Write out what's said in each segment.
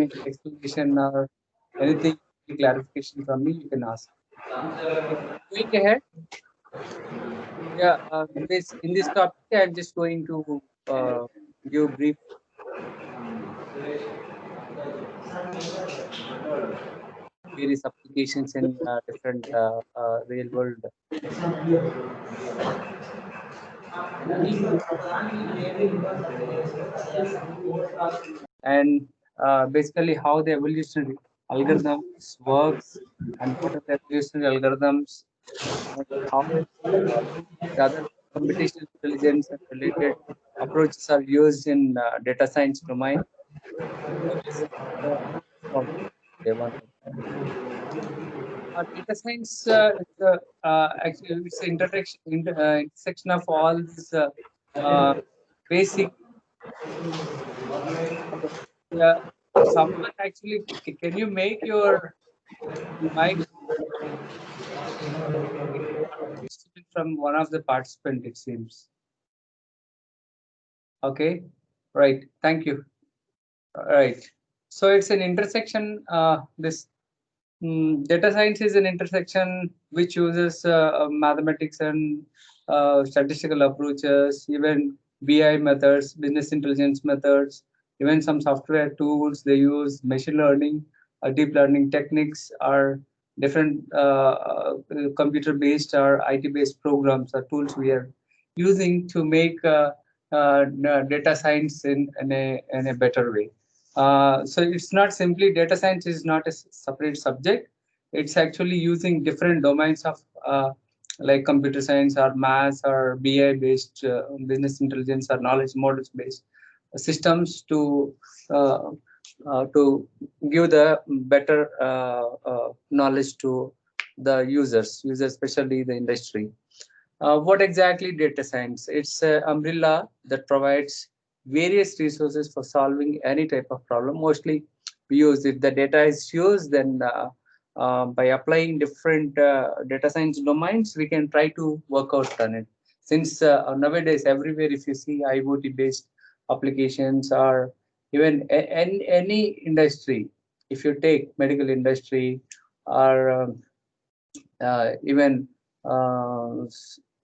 explanation or anything, clarification from me, you can ask. Going ahead, yeah, in this topic, I'm just going to give brief various applications in different real world. And basically how the evolutionary algorithms works and what are the evolutionary algorithms and how the other computational intelligence and related approaches are used in data science domain. This, uh, from day one. Data science is actually it's an intersection of all these uh, basic. Yeah, someone actually, can you make your mic from one of the participant? It seems okay. Right. Thank you. Right. So it's an intersection. This data science is an intersection which uses mathematics and statistical approaches, even BI methods, business intelligence methods, even some software tools. They use machine learning, deep learning techniques, or different computer-based or IT-based programs or tools we are using to make data science in a better way. So it's not simply data science is not a separate subject. It's actually using different domains of like computer science or maths or BI based business intelligence or knowledge models based systems uh, to give the better knowledge to the users, especially the industry. What exactly data science? It's an umbrella that provides various resources for solving any type of problem. Mostly, we use if the data is used, then by applying different data science domains, we can try to work out on it. Since nowadays, everywhere, if you see IoT-based applications or even any industry, if you take medical industry or even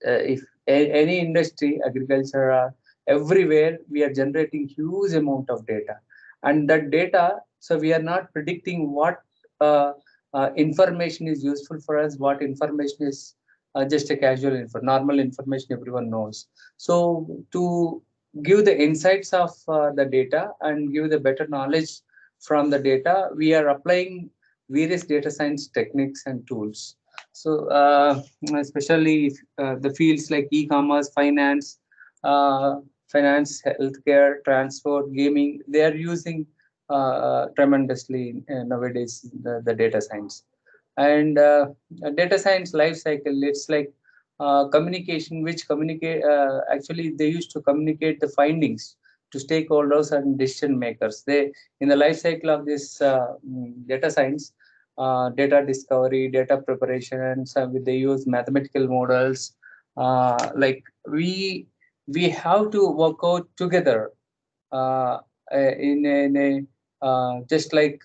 if any industry, agriculture, everywhere, we are generating huge amount of data, and that data. So we are not predicting what information is useful for us, what information is just a casual info, normal information everyone knows. So to give the insights of the data and give the better knowledge from the data, we are applying various data science techniques and tools. So, especially the fields like e-commerce, uh, finance, healthcare, transport, gaming, they are using tremendously nowadays the data science. And data science life cycle, it's like communication, which communicate actually they used to communicate the findings to stakeholders and decision makers. They in the life cycle of this data science, data discovery, data preparation, and some they use mathematical models. Like we have to work out together uh, in a just like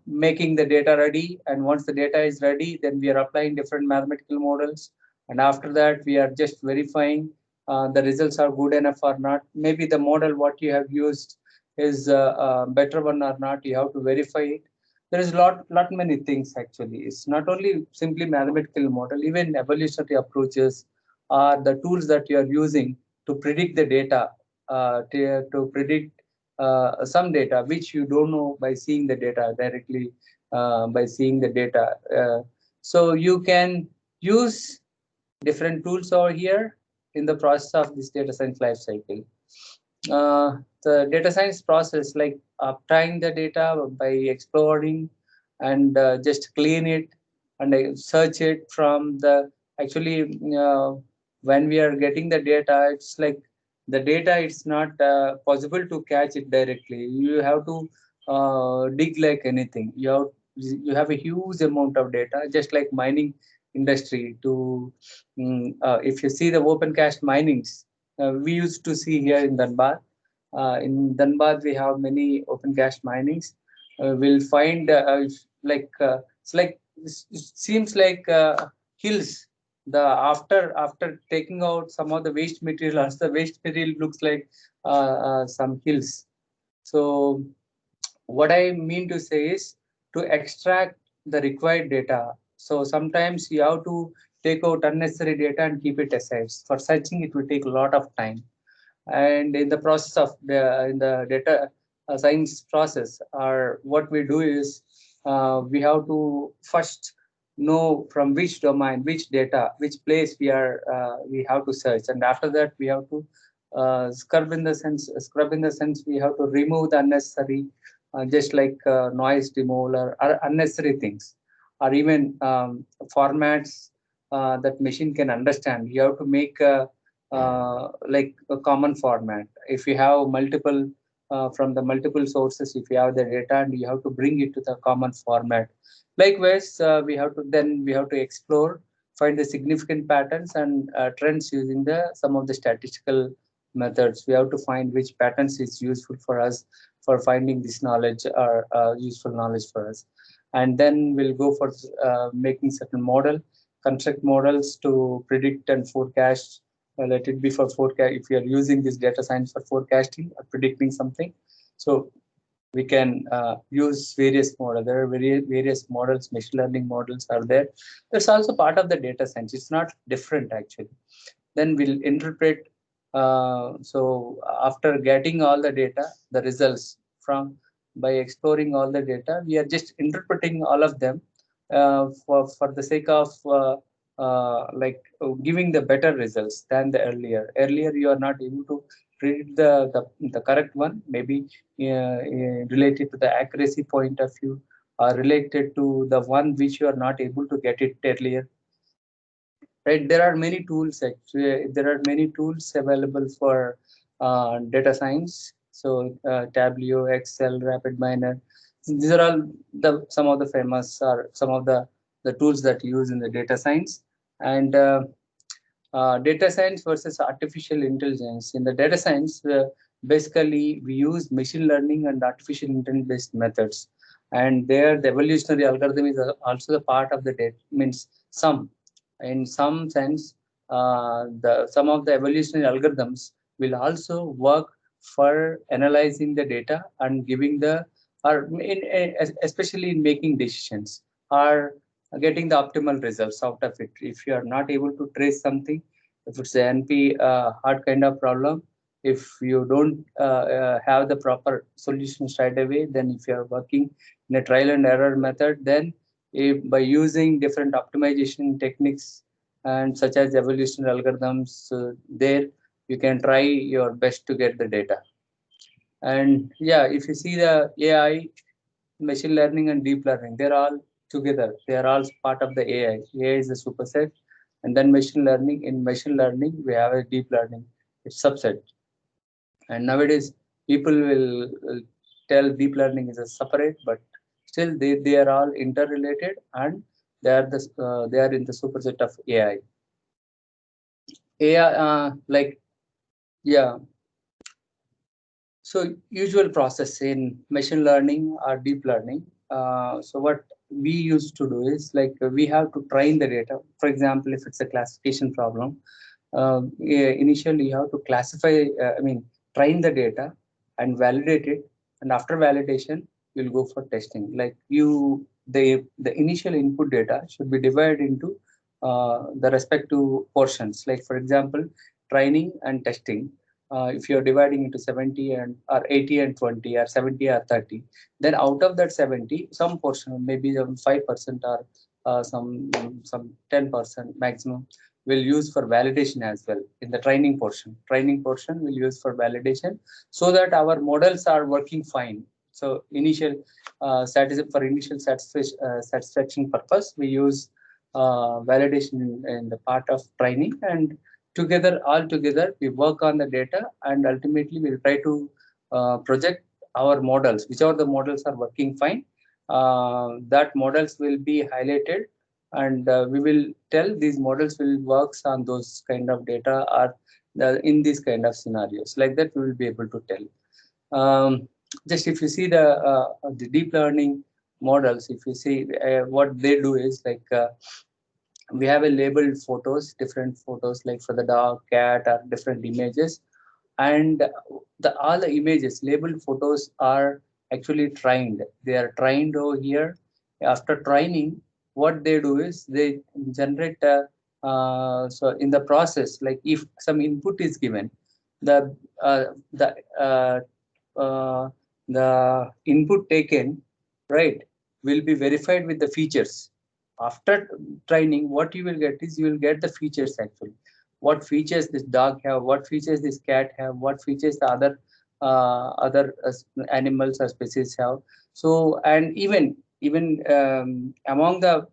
making the data ready. And once the data is ready, then we are applying different mathematical models. And after that, we are just verifying the results are good enough or not. Maybe the model what you have used is better one or not. You have to verify it. There is lot many things actually. It's not only simply mathematical model. Even evolutionary approaches are the tools that you are using to predict the data, to predict some data which you don't know by seeing the data directly, by seeing the data. So you can use different tools over here in the process of this data science life cycle. The data science process, like obtaining the data by exploring and just clean it and search it from the actually when we are getting the data, it's like the data, it's not possible to catch it directly. You have to dig like anything. You have a huge amount of data, just like mining industry. To if you see the open cast minings, we used to see here in Dhanbad. In Dhanbad, we have many open cast minings. will find it seems like hills. The after taking out some of the waste material, as the waste material looks like some hills. So what I mean to say is to extract the required data. So sometimes you have to take out unnecessary data and keep it aside. For searching, it will take a lot of time. And in the process of in the data science process, or what we do is we have to first know from which domain, which data, which place we have to search, and after that we have to scrub in the sense we have to remove the unnecessary, just like noise removal or unnecessary things, or even formats that machine can understand. You have to make like a common format. If you have multiple from the multiple sources, if you have the data and you have to bring it to the common format. Likewise, we have to explore, find the significant patterns and trends using the some of the statistical methods. We have to find which patterns is useful for us for finding this knowledge, or useful knowledge for us. And then we'll go for making certain model, construct models to predict and forecast. Let it be for forecast. If you are using this data science for forecasting or predicting something, so we can use various models. There are various models, machine learning models are there. That's also part of the data science. It's not different actually. Then we'll interpret. So after getting all the data, the results from by exploring all the data, we are just interpreting all of them for the sake of giving the better results than the earlier. Earlier, you are not able to predict the correct one, maybe related to the accuracy point of view, or related to the one which you are not able to get it earlier. Right, there are many tools actually. There are many tools available for data science. So Tableau, Excel, RapidMiner, these are all the some of the famous, or some of the tools that use in the data science. And data science versus artificial intelligence. In the data science, basically we use machine learning and artificial intelligence based methods, and there the evolutionary algorithm is also the part of the data. Means some, in some sense, the some of the evolutionary algorithms will also work for analyzing the data and giving the, or especially in making decisions, or getting the optimal results out of it. If you are not able to trace something, if it's an NP hard kind of problem, if you don't have the proper solution straight away, then if you are working in a trial and error method, then if by using different optimization techniques and such as evolutionary algorithms, there you can try your best to get the data. And yeah, if you see the AI, machine learning and deep learning, they're all together. They are all part of the AI. AI is a superset, and then machine learning. In machine learning, we have a deep learning, it's subset. And nowadays, people will tell deep learning is a separate, but still they are all interrelated, and they are in the superset of AI. AI, yeah. So usual process in machine learning or deep learning. So what we used to do is, like, we have to train the data. For example, if it's a classification problem, initially you have to classify. Train the data and validate it, and after validation, you'll go for testing. Like the initial input data should be divided into the respective portions. Like for example, training and testing, if you're dividing into 70 and or 80 and 20, or 70 or 30, then out of that 70, some portion, maybe 5% or some 10% maximum, will use for validation as well. In the training portion will use for validation, so that our models are working fine. So initial for initial satisfaction purpose, we use validation in the part of training, and all together we work on the data, and ultimately we'll try to project our models. Whichever the models are working fine, that models will be highlighted, and we will tell these models will works on those kind of data, or in these kind of scenarios. Like that, we will be able to tell. just if you see the deep learning models, if you see what they do is like we have a labeled photos, different photos like for the dog, cat, or different images, and the all the images labeled photos are actually trained. They are trained over here. After training, what they do is they generate so in the process, like if some input is given, the uh, the uh, uh, the input taken, right, will be verified with the features. After training, what you will get is you will get the features actually. What features this dog have, what features this cat have, what features the other animals or species have. So and even among the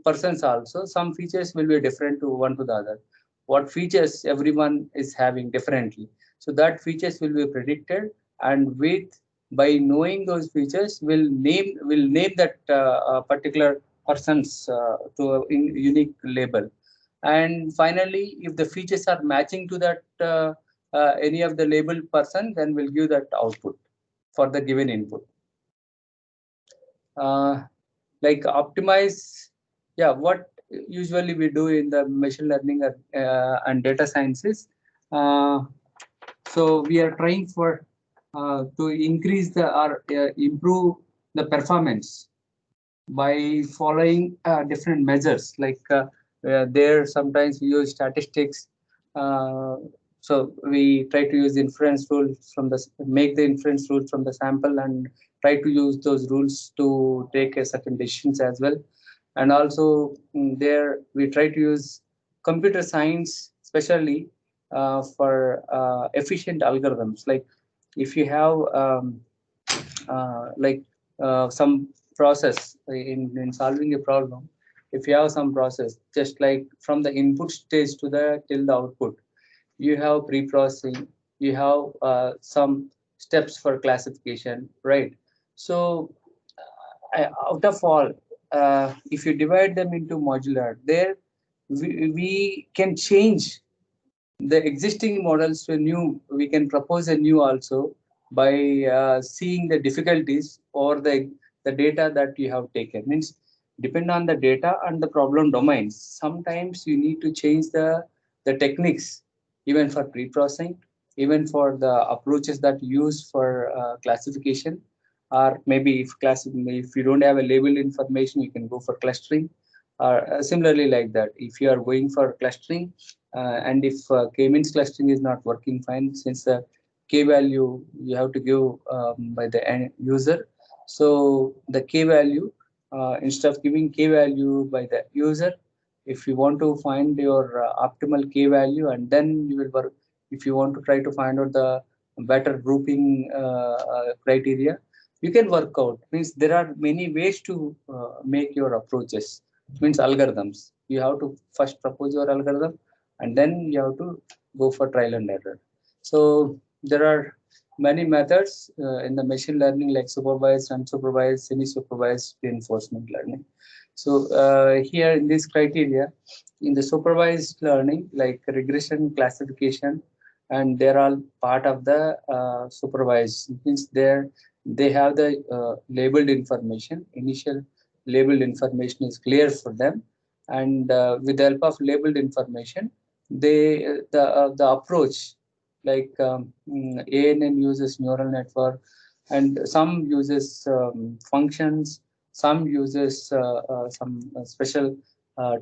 persons also, some features will be different to one to the other. What features everyone is having differently. So that features will be predicted, and with by knowing those features, will name that particular persons to a unique label. And finally, if the features are matching to that any of the labeled person, then we'll give that output for the given input. Uh, like optimize, yeah, what usually we do in the machine learning and data sciences. Uh, so we are trying for to increase the or improve the performance by following different measures like there sometimes we use statistics. uh, so we try to use inference rules from the make the inference rules from the sample and try to use those rules to take a certain decisions as well. And also there we try to use computer science especially for efficient algorithms. Like if you have like some process in solving a problem, if you have some process just like from the input stage to the till the output, you have pre-processing, you have some steps for classification, right? So out of all, if you divide them into modular, there we can change the existing models to new. We can propose a new also by seeing the difficulties or the data that you have taken. Means depend on the data and the problem domains. Sometimes you need to change the techniques, even for pre-processing, even for the approaches that you use for classification. Or maybe if you don't have a label information, you can go for clustering. Or similarly like that, if you are going for clustering, and if k-means clustering is not working fine, since the k value you have to give by the end user. So the k value, instead of giving k value by the user, if you want to find your optimal k value, and then you will work. If you want to try to find out the better grouping criteria, you can work out. Means there are many ways to make your approaches. Means algorithms. You have to first propose your algorithm, and then you have to go for trial and error. So there are many methods in the machine learning, like supervised, unsupervised, semi-supervised reinforcement learning. So here in this criteria, in the supervised learning, like regression, classification, and they're all part of the supervised. Means they have the labeled information. Initial labeled information is clear for them, and with the help of labeled information, the approach, like ANN uses neural network, and some uses functions, some uses some special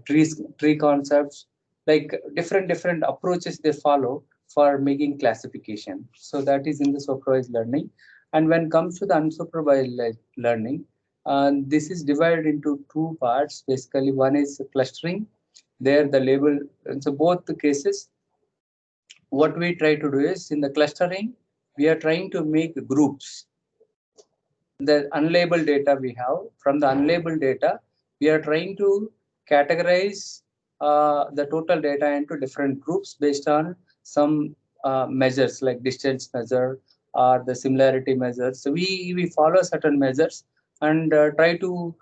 tree concepts, like different approaches they follow for making classification. So that is in the supervised learning. And when it comes to the unsupervised learning, this is divided into two parts. Basically, one is clustering. There, the label. And so both the cases, what we try to do is in the clustering, we are trying to make groups. The unlabeled data we have, from the unlabeled data, we are trying to categorize the total data into different groups based on some measures like distance measure or the similarity measures. So we follow certain measures and try to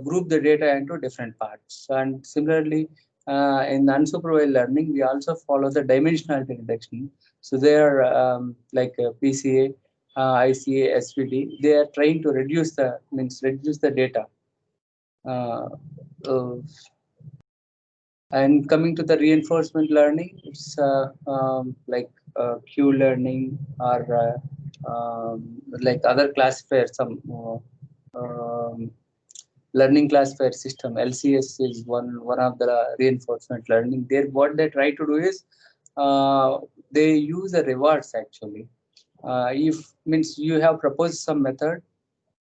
group the data into different parts. And similarly, in unsupervised learning, we also follow the dimensionality reduction. So they are like PCA. ICA, SVD, they are trying to reduce the data. Uh, uh, and coming to the reinforcement learning, it's like Q learning or like other classifiers, some learning classifier system. LCS is one of the reinforcement learning. There, what they try to do is they use the rewards actually. If means you have proposed some method,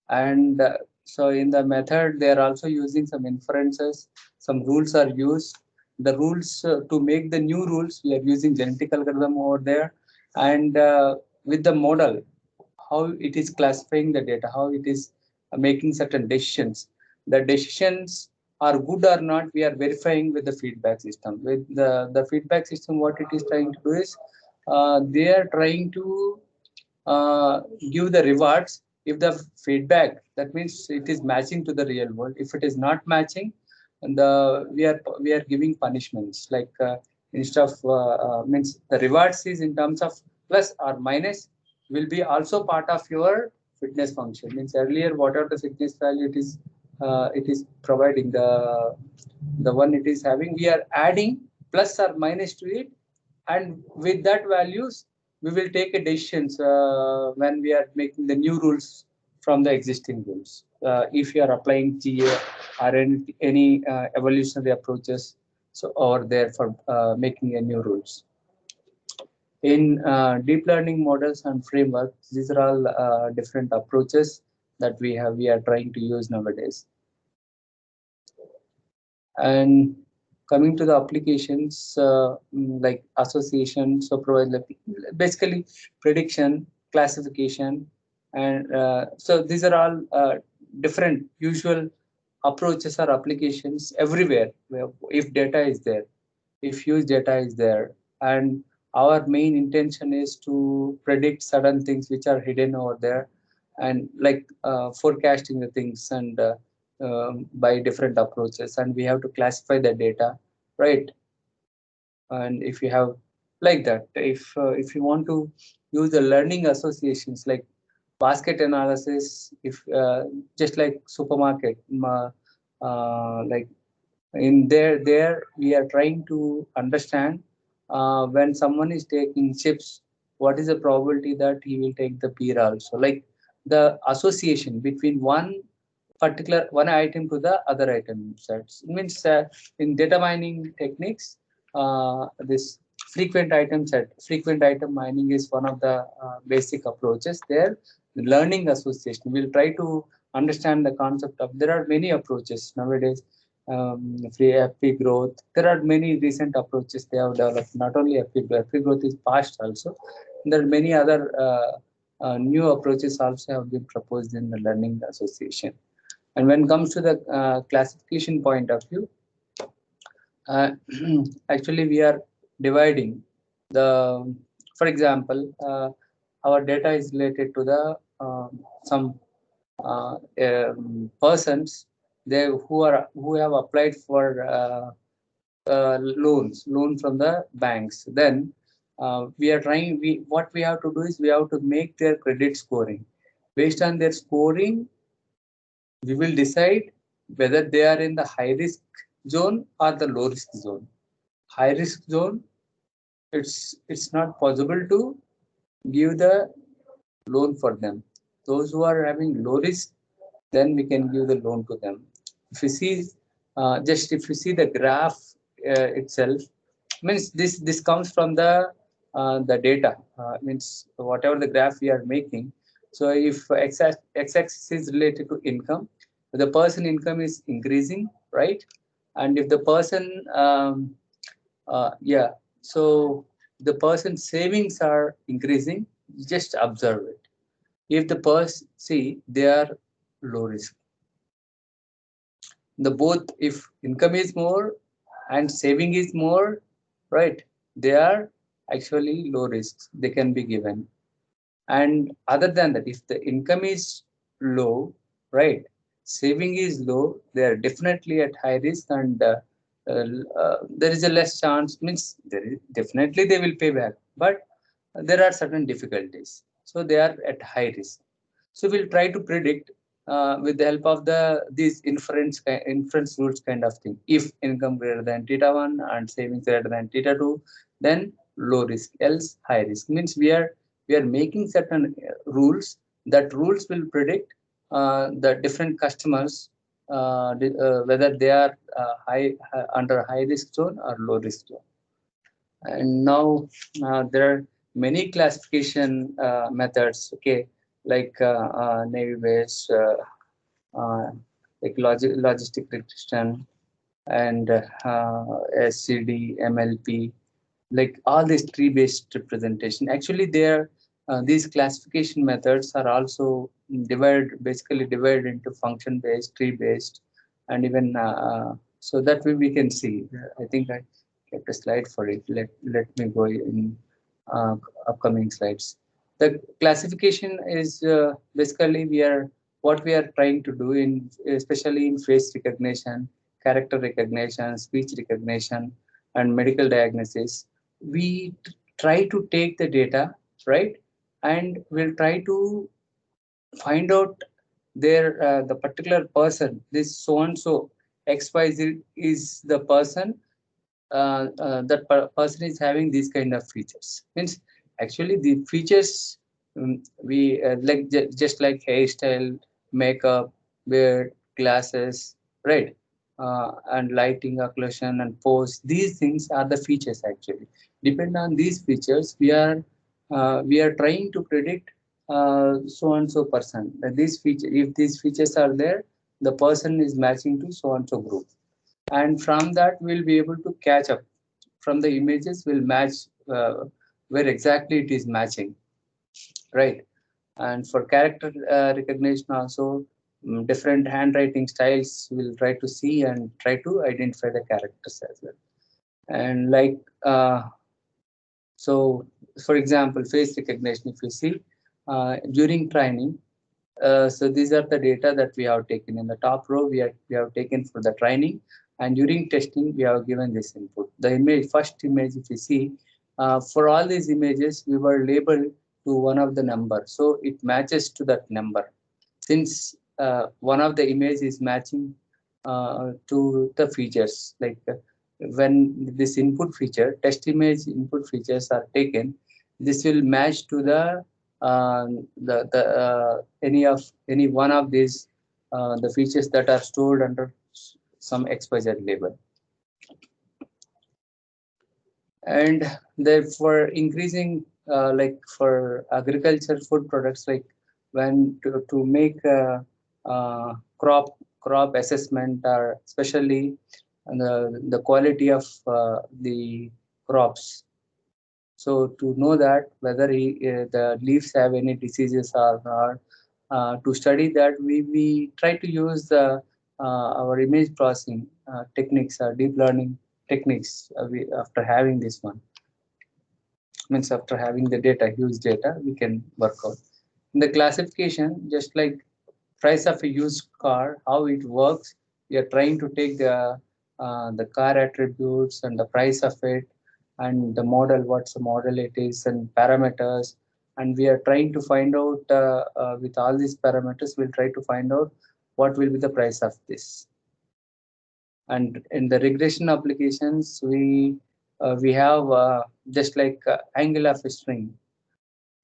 and so in the method they are also using some inferences, some rules are used. The rules, to make the new rules, we are using genetic algorithm over there, and with the model, how it is classifying the data, how it is making certain decisions. The decisions are good or not, we are verifying with the feedback system. With the feedback system, what it is trying to do is they are trying to give the rewards if the feedback, that means it is matching to the real world. If it is not matching, and we are giving punishments, like instead of means the rewards is in terms of plus or minus, will be also part of your fitness function. Means earlier whatever the fitness value it is providing, the one it is having, we are adding plus or minus to it, and with that values we will take a decisions when we are making the new rules from the existing rules. If you are applying GA or any evolutionary approaches, so over there for making a new rules. In deep learning models and frameworks, these are all different approaches that we are trying to use nowadays. And coming to the applications, like association, so provide basically prediction, classification, and so these are all different usual approaches or applications everywhere. If data is there, if huge data is there, and our main intention is to predict certain things which are hidden over there, and like forecasting the things, and by different approaches, and we have to classify the data, right? And if you have like that, if you want to use the learning associations like basket analysis, if just like supermarket, like in there we are trying to understand when someone is taking chips, what is the probability that he will take the peer also, like the association between one item to the other item sets. It means in data mining techniques, this frequent item mining is one of the basic approaches there. Learning association, we'll try to understand the concept of, there are many approaches nowadays. Free FP growth, there are many recent approaches they have developed. Not only FP growth is past also, there are many other new approaches also have been proposed in the learning association. And when it comes to the classification point of view, uh, actually we are dividing the, for example, our data is related to the some persons, they who have applied for loan from the banks. Then we are trying, we what we have to do is we have to make their credit scoring. Based on their scoring, we will decide whether they are in the high risk zone or the low risk zone. High risk zone, it's not possible to give the loan for them. Those who are having low risk, then we can give the loan to them. If you see, just if you see the graph itself, means this comes from the data. Means whatever the graph we are making. So if x-axis is related to income, the person income is increasing, right? And if the person, yeah, so the person savings are increasing, just observe it. If the person, see, they are low risk. The both, if income is more and saving is more, right, they are actually low risks, they can be given. And other than that, if the income is low, right, saving is low, they are definitely at high risk, and there is a less chance, means there is definitely they will pay back, but there are certain difficulties. so they are at high risk. So we'll try to predict with the help of these inference rules kind of thing. If income greater than theta 1 and savings greater than theta 2, then low risk, else high risk. Means we are making certain rules. That rules will predict the different customers whether they are under high risk zone or low risk zone. And now there are many classification methods, okay, like navy based, like logistic regression, and SCD, MLP, like all these tree based representation. Actually, there these classification methods are also basically divided into function based, tree based, and even so that way we can see. I think I kept a slide for it. Let me go in uh, upcoming slides. The classification is basically what we are trying to do in, especially in face recognition, character recognition, speech recognition, and medical diagnosis. We try to take the data, right, and we'll try to find out the particular person, this so and so XYZ is the person, that person is having these kind of features. Means actually the features, we like just like hairstyle, makeup, beard, glasses, right, and lighting, occlusion, and pose. These things are the features actually. Depend on these features, we are trying to predict so and so person. That these feature, if these features are there, the person is matching to so and so group, and from that we'll be able to catch up from the images. Will match where exactly it is matching, right? And for character recognition also, different handwriting styles will try to see and try to identify the characters as well. And like so for example, face recognition, if you see during training, so these are the data that we have taken. In the top row, we have taken for the training, and during testing, we have given this input. The first image, if you see, for all these images, we were labeled to one of the number, so it matches to that number. Since one of the image is matching to the features, like when this input feature, test image input features are taken, this will match to any one of these the features that are stored under some XYZ label. And therefore increasing like for agriculture food products, like when to make crop assessment, or especially the quality of the crops. So to know that whether the leaves have any diseases or not, to study that, we try to use our image processing techniques, deep learning techniques. After having this one, means after having the data, huge data, we can work out. In the classification, just like price of a used car, how it works, we are trying to take the car attributes and the price of it, and the model, what's the model it is, and parameters, and we are trying to find out with all these parameters, we'll try to find out what will be the price of this. And in the regression applications, we have just like angle of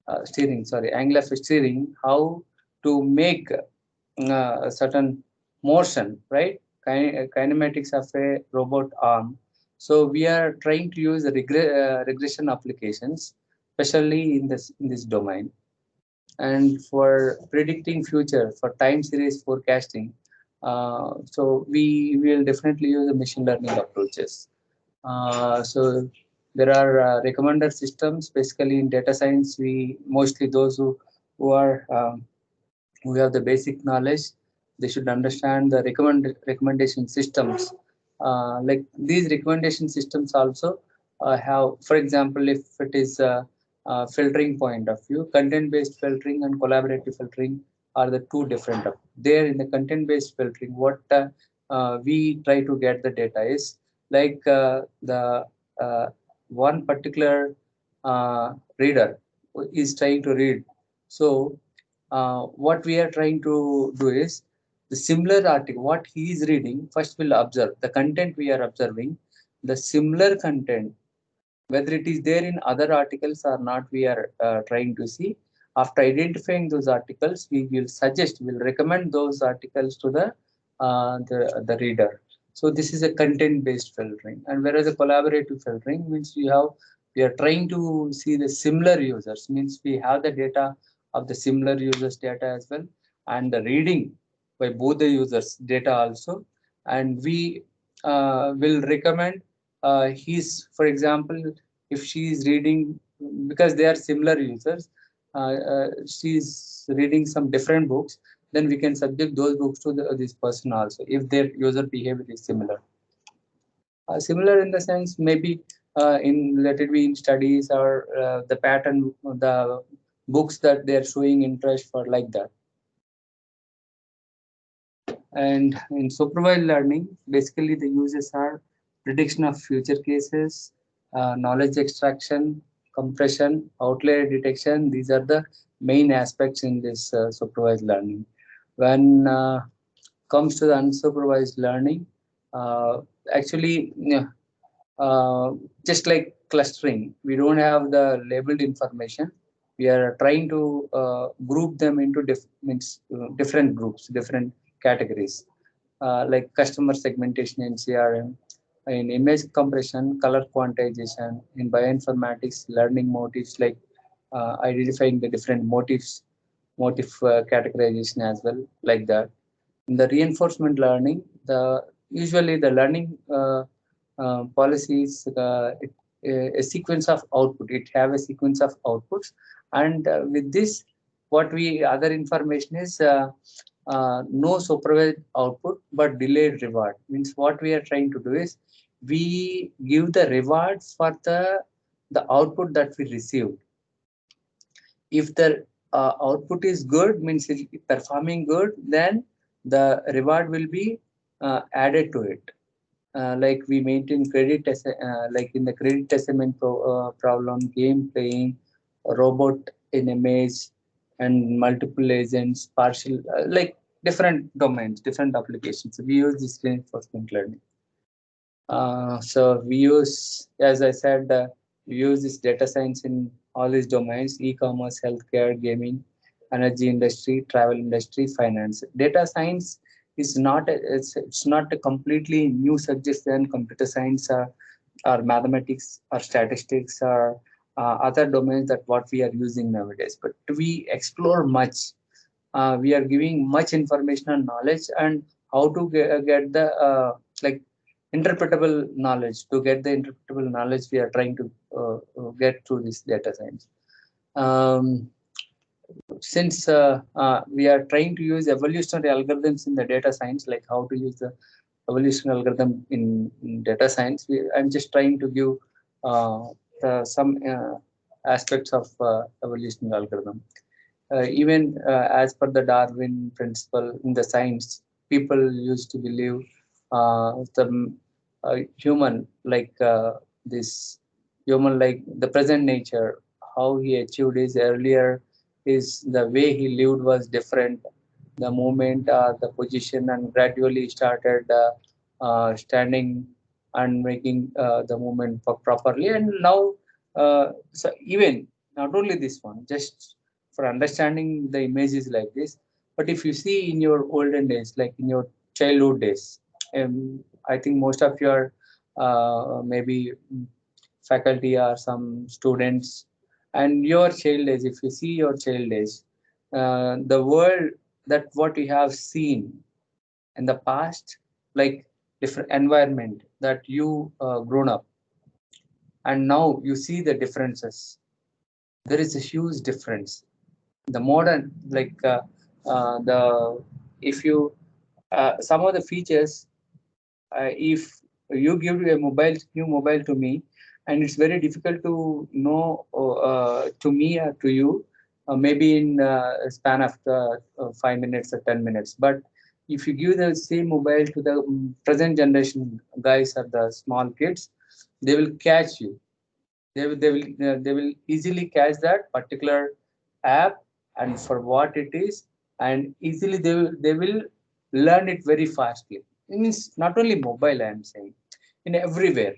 angle of steering, how to make a certain motion, right? Kinematics of a robot arm. So we are trying to use the regression applications, especially in this domain. And for predicting future, for time series forecasting, so we will definitely use the machine learning approaches. So there are recommender systems. Basically, in data science, we mostly those who are who have the basic knowledge, they should understand the recommendation systems. Like these recommendation systems also have, for example, if it is filtering point of view, content-based filtering and collaborative filtering are the two different. There in the content-based filtering, what we try to get the data is like the one particular reader is trying to read So what we are trying to do is the similar article, what he is reading, first we'll observe the content we are observing, the similar content, whether it is there in other articles or not, we are trying to see. After identifying those articles, we will suggest, will recommend those articles to the reader. So this is a content-based filtering, and whereas a collaborative filtering means we are trying to see the similar users, means we have the data of the similar users data as well, and the reading by both the users data also, and we will recommend for example, if she is reading, because they are similar users, she is reading some different books, then we can subject those books to this person also if their user behavior is similar. Similar in the sense, maybe in let it be in studies or the pattern, the books that they are showing interest for, like that. And in supervised learning, basically the uses are prediction of future cases, knowledge extraction, compression, outlier detection. These are the main aspects in this supervised learning. When comes to the unsupervised learning, uh, actually, just like clustering, we don't have the labeled information. We are trying to group them into different groups, different categories, like customer segmentation in CRM, in image compression, color quantization, in bioinformatics, learning motifs, like identifying the different motif categorization as well, like that. In the reinforcement learning, the usually the learning policies, a sequence of output. It have a sequence of outputs, and with this, what we other information is no supervised output but delayed reward. Means what we are trying to do is we give the rewards for the output that we received. If the output is good, means it's performing good, then the reward will be added to it. Like we maintain like in the credit assignment problem, game playing, robot in image, and multiple agents, partial, like different domains, different applications. We use this reinforcement learning. So we use, as I said, we use this data science in all these domains: e-commerce, healthcare, gaming, energy industry, travel industry, finance. Data science is not it's not a completely new subject than computer science or mathematics or statistics or other domains that what we are using nowadays. But we explore much. We are giving much information and knowledge, and how to get the like interpretable knowledge. To get the interpretable knowledge, we are trying to get through this data science. Since we are trying to use evolutionary algorithms in the data science, like how to use the evolutionary algorithm in data science, I'm just trying to give some aspects of evolutionary algorithm. Even as per the Darwin principle in the science, people used to believe the human, like this human, like the present nature, how he achieved his earlier, is the way he lived was different. The movement, the position, and gradually started standing and making the movement properly. And now, so even not only this one, just for understanding the images like this. But if you see in your olden days, like in your childhood days, I think most of your maybe faculty or some students, and your child age, if you see your child age, the world that what you have seen in the past, like different environment that you grown up, and now you see the differences. There is a huge difference. The modern, like the if you some of the features, if you give a new mobile to me, and it's very difficult to know to me or to you, maybe in a span of 5 minutes or 10 minutes. But if you give the same mobile to the present generation guys or the small kids, they will catch you. They will easily catch that particular app, and for what it is, and easily they will learn it very fastly. It means not only mobile, I am saying, in everywhere.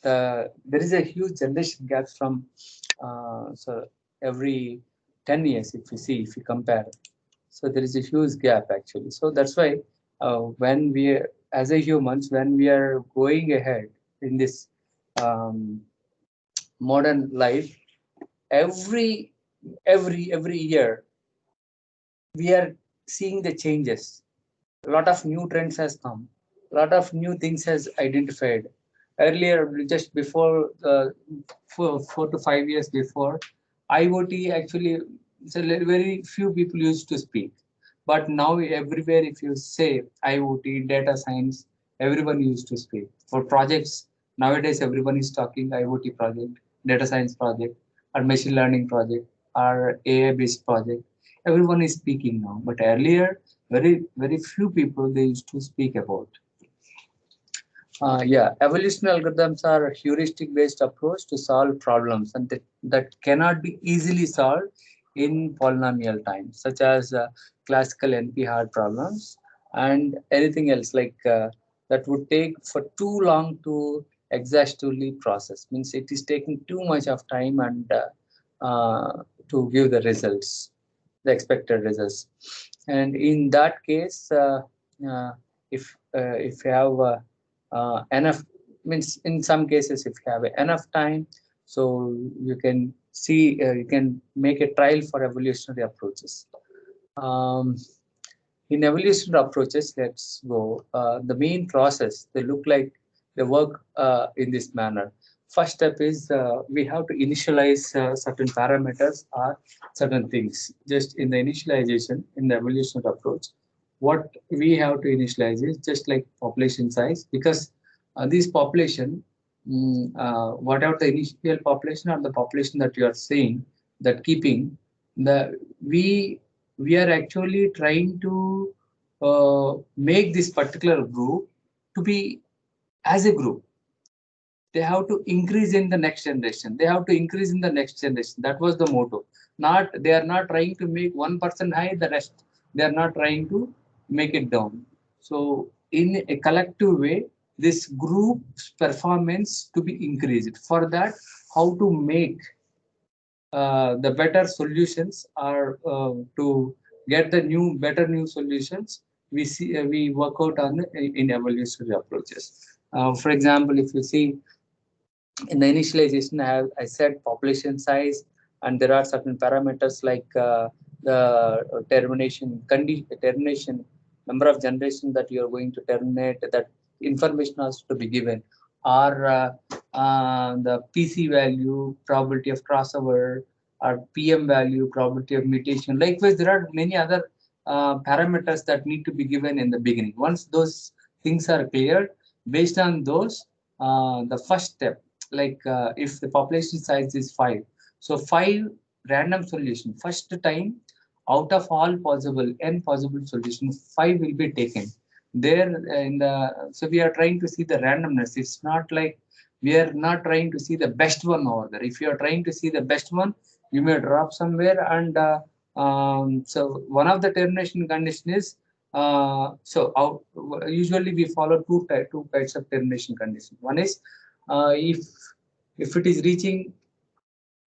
There is a huge generation gap from so every 10 years, if you see, if you compare. So there is a huge gap actually. So that's why when we, as a humans, when we are going ahead in this um, modern life, every every year we are seeing the changes. A lot of new trends has come, a lot of new things has identified. Earlier, just before 4 to 5 years before, IoT actually, very few people used to speak. But now everywhere, if you say IoT, data science, everyone used to speak. For projects, nowadays everyone is talking IoT project, data science project, or machine learning project, or AI-based project. Everyone is speaking now. But earlier, very few people they used to speak about. Yeah, evolution algorithms are a heuristic based approach to solve problems, and that cannot be easily solved in polynomial time, such as classical NP hard problems and anything else like that would take for too long to exhaustively process. Means it is taking too much of time and to give the results, the expected results. And in that case, uh, if you have enough, means in some cases if you have enough time, so you can see you can make a trial for evolutionary approaches. um, in evolutionary approaches, let's go, the main process they look like, they work in this manner. First step is we have to initialize certain parameters or certain things. Just in the initialization in the evolutionary approach, what we have to initialize is just like population size, because this population, whatever the initial population or the population that you are seeing, that keeping the, we we are actually trying to make this particular group to be as a group. They have to increase in the next generation, they have to increase in the next generation. That was the motto. Not, they are not trying to make one person high, the rest they are not trying to make it down. So in a collective way, this group's performance to be increased. For that, how to make the better solutions are to get the new better new solutions, we see we work out on in evolutionary approaches. For example, if you see in the initialization, I said population size, and there are certain parameters like the termination number of generation that you are going to terminate, that information has to be given, or the PC value, probability of crossover, or PM value, probability of mutation. Likewise, there are many other parameters that need to be given in the beginning. Once those things are cleared, based on those, the first step, like if the population size is 5, so 5 random solution, first time out of all possible n possible solutions, 5 will be taken there in the. So we are trying to see the randomness. It's not like we are not trying to see the best one over there. If you are trying to see the best one, you may drop somewhere. And so one of the termination condition is usually we follow two types of termination condition. One is if it is reaching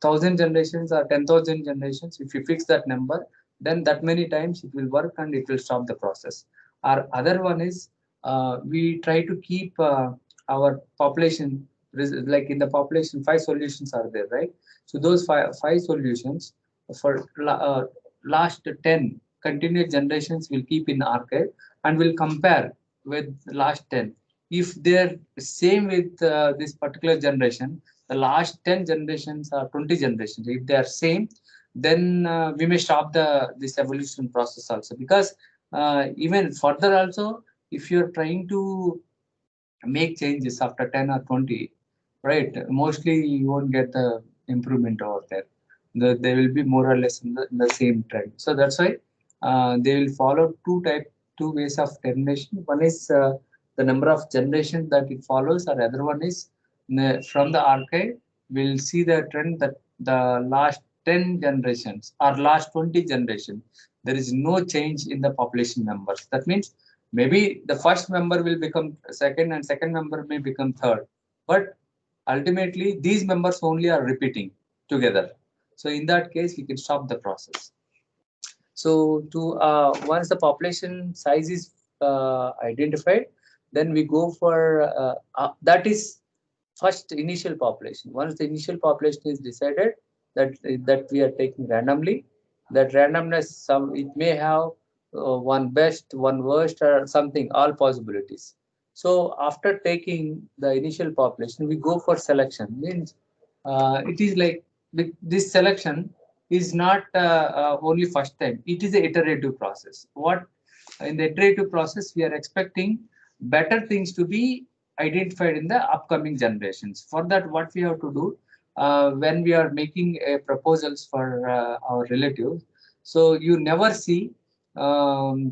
1,000 generations or 10,000 generations, if you fix that number, then that many times it will work and it will stop the process. Our other one is we try to keep our population, like in the population, 5 solutions are there, right? So those five solutions for last 10 continuous generations will keep in archive and will compare with last 10. If they're same with this particular generation, the last 10 generations or 20 generations, if they are same, then we may stop this evolution process also. Because even further also, if you're trying to make changes after 10 or 20, right, mostly you won't get the improvement over there. They will be more or less in the same trend. So that's why they will follow two ways of termination. One is the number of generations that it follows, or other one is from the archive we'll see the trend that the last 10 generations or last 20 generations, there is no change in the population members. That means maybe the first member will become second and second member may become third. But ultimately, these members only are repeating together. So in that case, we can stop the process. So to once the population size is identified, then we go for that is first initial population. Once the initial population is decided, that we are taking randomly, that randomness it may have one best, one worst, or something, all possibilities. So after taking the initial population, we go for selection. Means it is like this selection is not only first time. It is a iterative process. What in the iterative process we are expecting better things to be identified in the upcoming generations. For that, what we have to do when we are making proposals for our relatives, so you never see the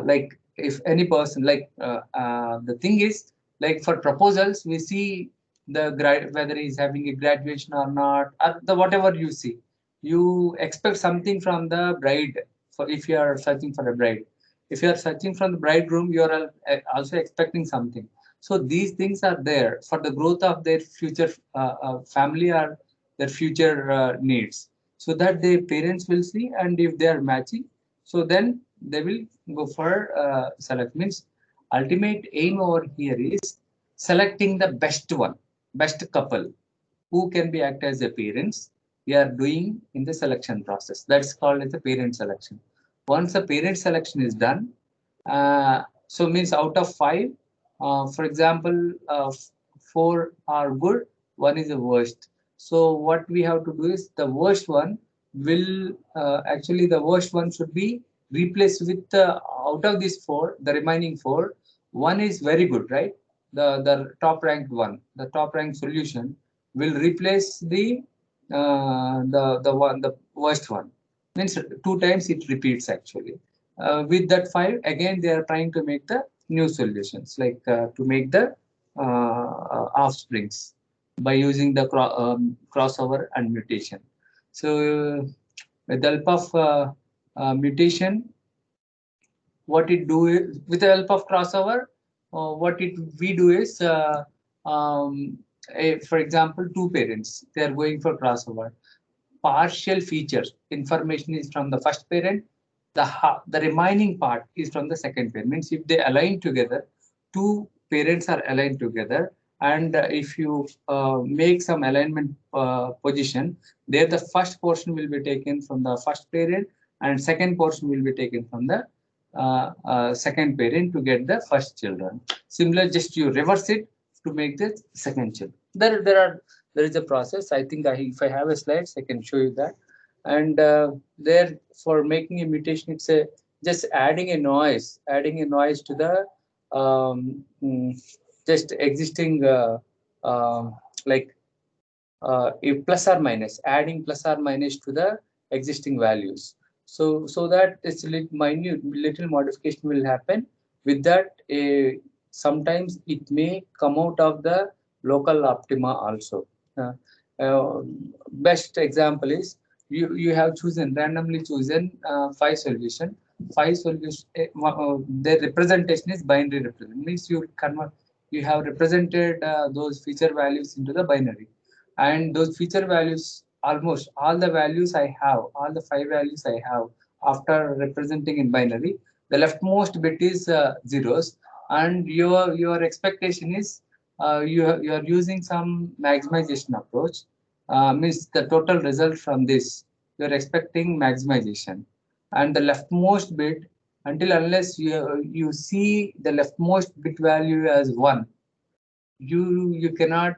like if any person like the thing is like for proposals we see the whether he's having a graduation or not, or the whatever you see, you expect something from the bride. For if you are searching for a bride, if you are searching from the bridegroom, you are also expecting something. So these things are there for the growth of their future family or their future needs, so that their parents will see, and if they are matching, so then they will go for select. Means ultimate aim over here is selecting the best one, best couple who can be act as the parents. We are doing in the selection process. That's called as the parent selection. Once the parent selection is done, so means out of 5, for example, 4 are good, 1 is the worst. So what we have to do is the worst one will actually the worst one should be replaced with out of these 4, the remaining 4, 1 is very good, right? The top ranked one, the top ranked solution will replace the worst one. Means 2 times it repeats actually. With that 5, again they are trying to make the new solutions, like to make the offsprings by using the crossover and mutation. So with the help of mutation, what it do is, with the help of crossover, what it we do is for example, 2 parents, they are going for crossover. Partial features information is from the first parent, the remaining part is from the second parent. Means if they align together, 2 parents are aligned together, and if you make some alignment position, there the first portion will be taken from the first parent and second portion will be taken from the second parent to get the first children. Similar, just you reverse it to make the second child. There is a process. I think if I have a slides, I can show you that. And there for making a mutation, it's a just adding a noise to the just existing like if plus or minus, adding plus or minus to the existing values. So that it's little modification will happen. With that, sometimes it may come out of the local optima also. Uh, Best example is you have randomly chosen 5 solution. 5 solution, their representation is binary representation. Means you have represented those feature values into the binary, and those feature values, almost all the values I have, all the 5 values I have after representing in binary, the leftmost bit is zeros, and your expectation is you are using some maximization approach. Means the total result from this, you are expecting maximization, and the leftmost bit, until unless you see the leftmost bit value as 1, you cannot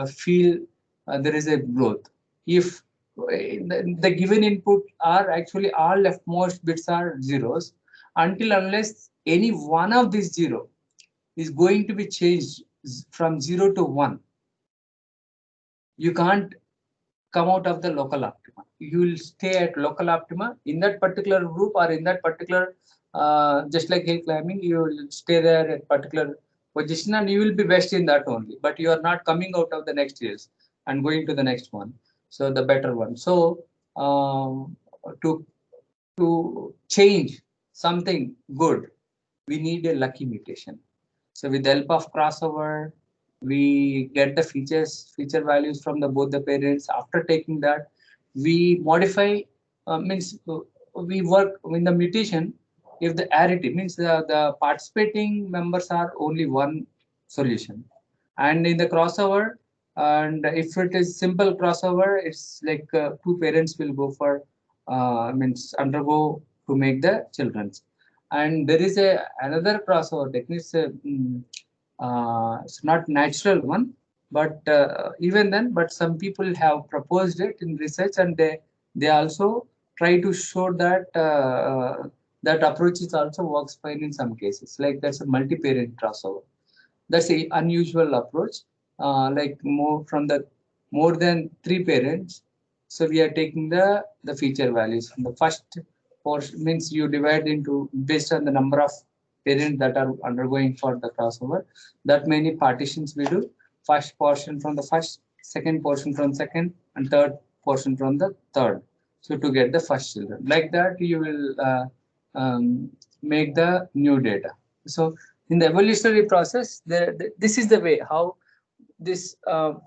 feel there is a growth. If the given input are actually all leftmost bits are zeros, until unless any one of these 0 is going to be changed from 0 to 1, you can't come out of the local optima. You will stay at local optima in that particular group, or in that particular, just like hill climbing, you will stay there at particular position and you will be best in that only. But you are not coming out of the next years. and going to the next one. So the better one. So to change something good, we need a lucky mutation. So with the help of crossover, we get the feature values from the both the parents. After taking that, we modify, means we work in the mutation. If the arity means the participating members are only one solution, and in the crossover, and if it is simple crossover, it's like two parents will go for means undergo to make the children's. And there is a another crossover technique. It's not natural one, but even then, but some people have proposed it in research, and they also try to show that that approach is also works fine in some cases. Like that's a multi-parent crossover. That's a unusual approach. Like more from the more than three parents. So we are taking the feature values from the first portion, means you divide into based on the number of parents that are undergoing for the crossover. That many partitions we do. First portion from the first, second portion from second, and third portion from the third. So to get the first children, like that you will make the new data. So in the evolutionary process, this is the way how this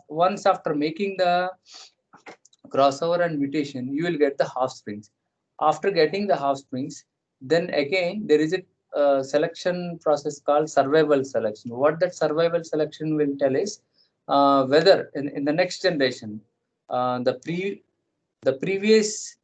once after making the crossover and mutation, you will get the offsprings. After getting the offsprings, then again there is a selection process called survival selection. What that survival selection will tell is whether in the next generation the previous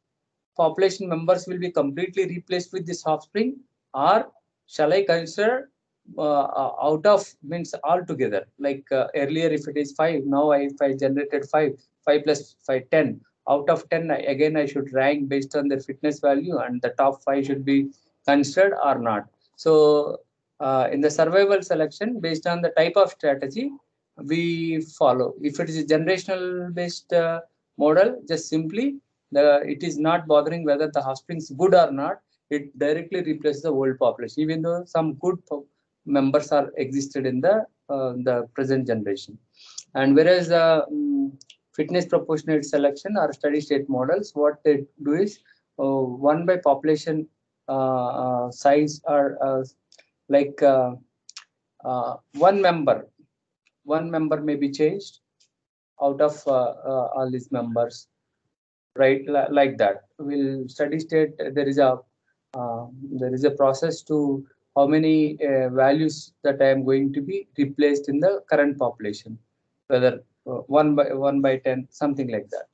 population members will be completely replaced with this offspring, or shall I consider out of means altogether, like earlier if it is 5, now if I generated 5 plus 5 10, out of 10 again I should rank based on their fitness value, and the top 5 should be considered or not. So in the survival selection, based on the type of strategy we follow, if it is a generational based model, just simply it is not bothering whether the offspring is good or not. It directly replaces the old population, even though some good members are existed in the present generation. And whereas the fitness proportionate selection or steady state models, what they do is one by population size, or like one member may be changed out of all these members, right? Like that will steady state, uh, there is a process to how many values that I am going to be replaced in the current population, whether 1 by 10, something like that.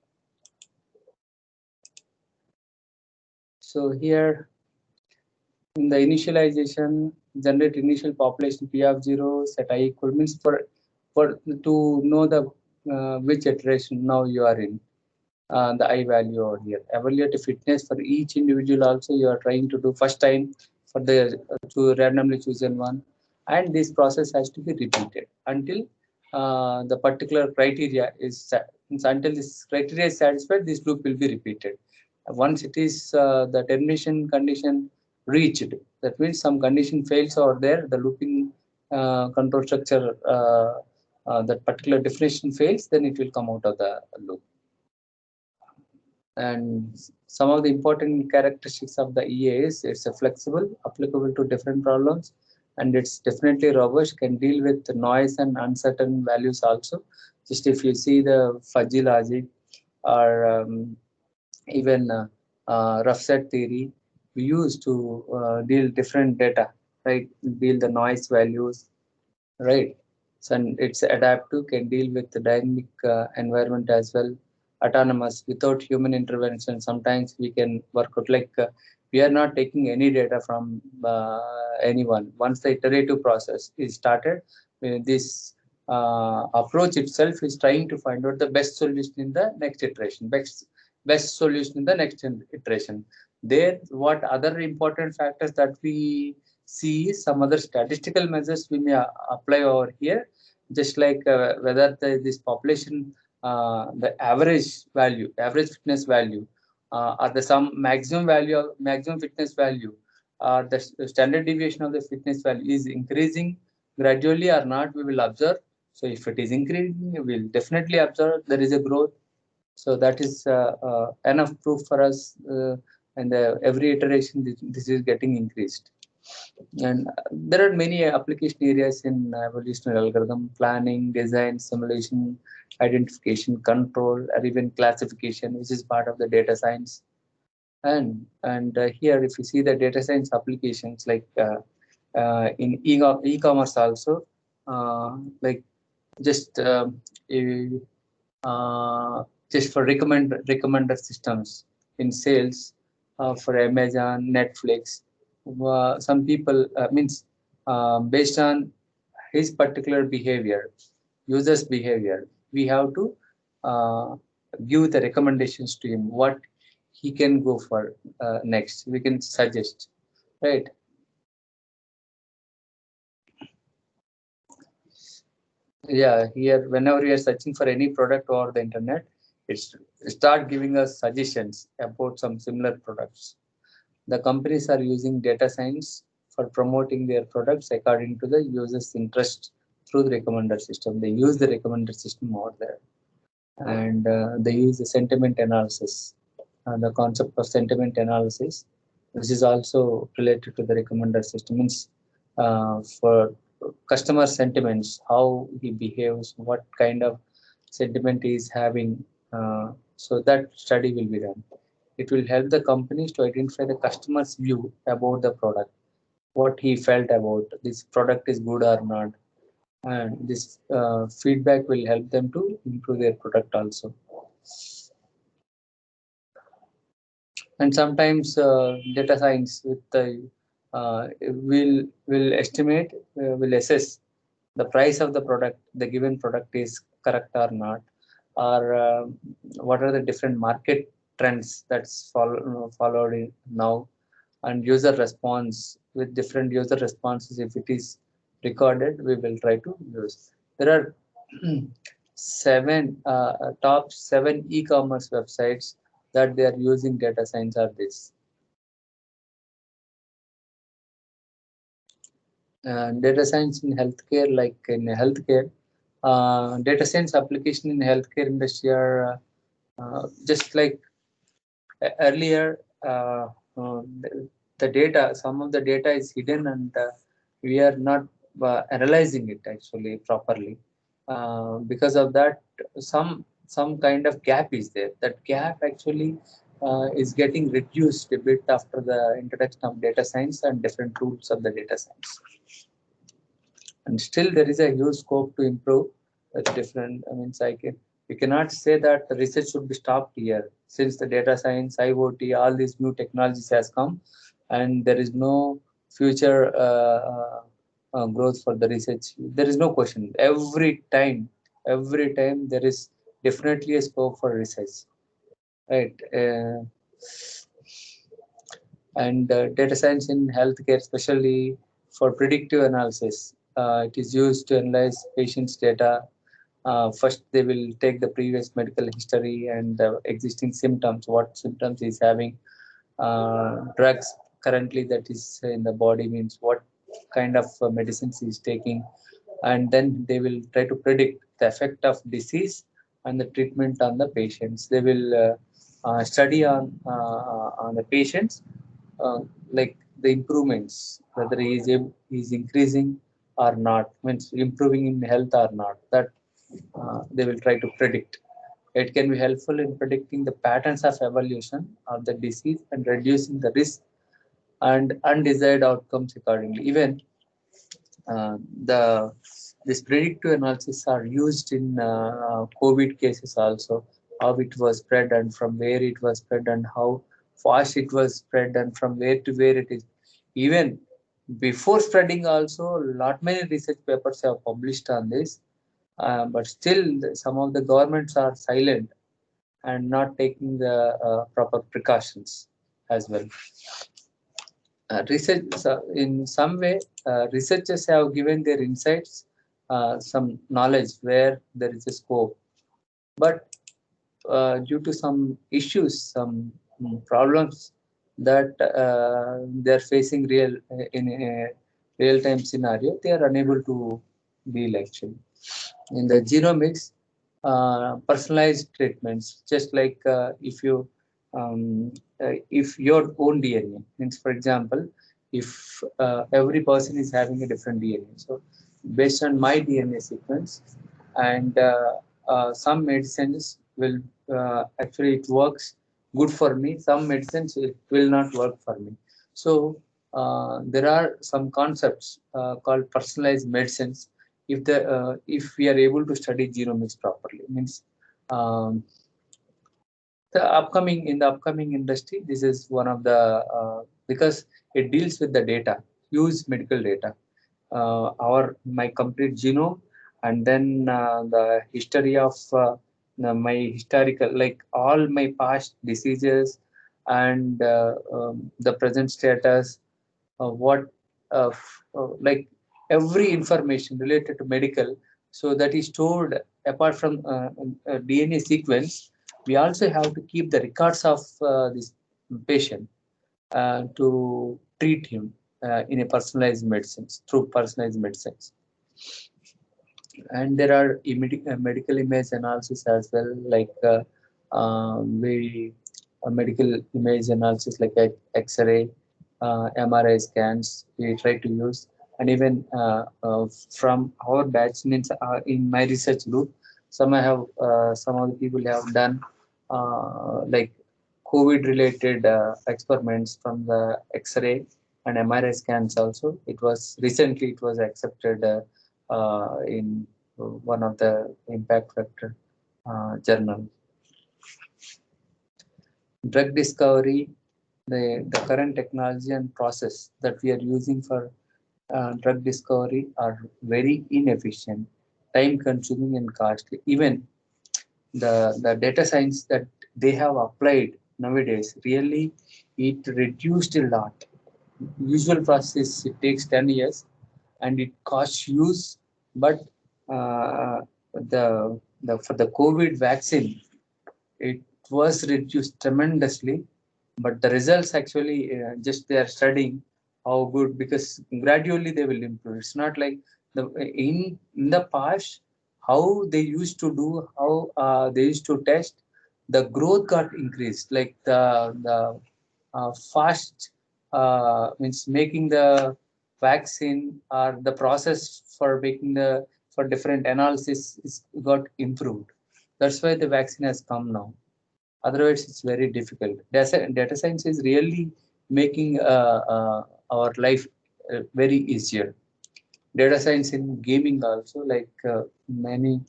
So here in the initialization, generate initial population p of 0, set I equal, means for to know the which iteration now you are in, the I value over here. Evaluate fitness for each individual also you are trying to do first time for the to randomly chosen one, and this process has to be repeated until the particular criteria is set. Until this criteria is satisfied, this loop will be repeated. Once it is the termination condition reached, that means some condition fails over there, the looping control structure, that particular definition fails, then it will come out of the loop. And some of the important characteristics of the EA is it's a flexible, applicable to different problems, and it's definitely robust, can deal with noise and uncertain values also. Just if you see the fuzzy logic or even rough set theory, we use to deal different data, right? Deal the noise values, right? So and it's adaptive, can deal with the dynamic environment as well. Autonomous, without human intervention, sometimes we can work out, like we are not taking any data from anyone. Once the iterative process is started, this approach itself is trying to find out the best solution in the next iteration, best solution in the next iteration. There, what other important factors that we see, some other statistical measures we may apply over here, just like whether this population, the average fitness value, or the some maximum value of maximum fitness value, the standard deviation of the fitness value is increasing gradually or not, we will observe. So if it is increasing, we'll definitely observe there is a growth. So that is enough proof for us, and every iteration this is getting increased. And there are many application areas in evolutionary algorithm: planning, design, simulation, identification, control, or even classification, which is part of the data science. And here, if you see the data science applications, like in e-commerce also, like just uh, just for recommender systems in sales, for Amazon, Netflix. Some people means based on his particular behavior, user's behavior, we have to uh, give the recommendations to him what he can go for next. We can suggest, right? Yeah, here whenever we are searching for any product over the internet, it's start giving us suggestions about some similar products. The companies are using data science for promoting their products according to the user's interest through the recommender system. They use the recommender system over there, and they use the sentiment analysis. The concept of sentiment analysis, which is also related to the recommender system, means for customer sentiments, how he behaves, what kind of sentiment he is having. So that study will be done. It will help the companies to identify the customer's view about the product, what he felt about this product is good or not, and this feedback will help them to improve their product also. And sometimes data science with the will estimate, will assess the price of the product, the given product is correct or not, or what are the different market trends that's followed now, and user response. With different user responses, if it is recorded, we will try to use. There are top seven e-commerce websites that they are using data science are this. Data science in healthcare, like in healthcare, data science application in healthcare industry are just like earlier. The data, some of the data is hidden, and we are not analyzing it actually properly. Because of that, some kind of gap is there. That gap actually is getting reduced a bit after the introduction of data science and different tools of the data science. And still there is a huge scope to improve with different, I mean, we cannot say that the research should be stopped here, since the data science, IoT, all these new technologies has come, and there is no future growth for the research. There is no question. Every time there is definitely a scope for research, right? And data science in healthcare, especially for predictive analysis. It is used to analyze patients' data. First, they will take the previous medical history and the existing symptoms, what symptoms he's having, drugs currently that is in the body, means what kind of medicines he's taking, and then they will try to predict the effect of disease and the treatment on the patients. They will study on the patients, uh, like the improvements, whether he is increasing or not, means improving in health or not. That they will try to predict. It can be helpful in predicting the patterns of evolution of the disease and reducing the risk and undesired outcomes accordingly. Even the this predictive analysis are used in COVID cases also, how it was spread and from where it was spread and how fast it was spread and from where to where it is. Even before spreading also, lot many research papers have published on this, but still some of the governments are silent and not taking the proper precautions as well. Research, in some way, researchers have given their insights, some knowledge where there is a scope, but due to some issues, some problems that they are facing in a real time scenario, they are unable to deal actually. In the genomics, personalized treatments, just like um, if your own DNA means, for example, if every person is having a different DNA, so based on my DNA sequence, and some medicines will actually it works good for me. Some medicines it will not work for me. So there are some concepts called personalized medicines. If we are able to study genomics properly, means um, the upcoming industry, this is one of the because it deals with the data, huge medical data, our my complete genome, and then the history of my historical, like all my past diseases, and the present status, what like every information related to medical, so that is stored apart from DNA sequence. We also have to keep the records of this patient to treat him in a personalized medicines, through personalized medicines. And there are medical image analysis as well, like we medical image analysis like X-ray, MRI scans we try to use. And even from our batch, means in my research group, some of the people have done like COVID related experiments from the X-ray and MRI scans also. It was recently it was accepted in one of the impact factor journal. Drug discovery, the current technology and process that we are using for drug discovery are very inefficient, time consuming and costly. Even the data science that they have applied nowadays, really it reduced a lot. Usual process it takes 10 years and it costs huge, but uh, the for the COVID vaccine it was reduced tremendously, but the results actually just they are studying how good, because gradually they will improve. It's not like in the past how they used to do, how they used to test, the growth got increased, like the fast means making the vaccine or the process for making the for different analysis is got improved. That's why the vaccine has come now. Otherwise it's very difficult. Data science is really making our life very easier. Data science in gaming also, like many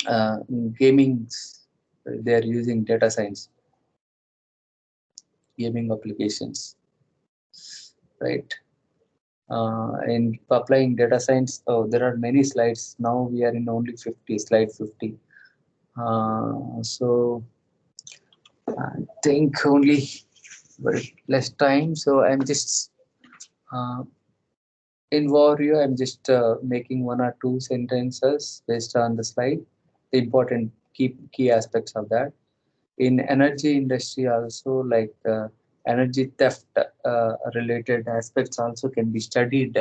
gamings, they are using data science gaming applications, right? In applying data science, oh, there are many slides. Now we are in only 50, slide 50. So I think only very less time. So I'm just uh, in Warrior, I'm just making one or two sentences based on the slide, the important key aspects of that. In energy industry also, like energy theft related aspects also can be studied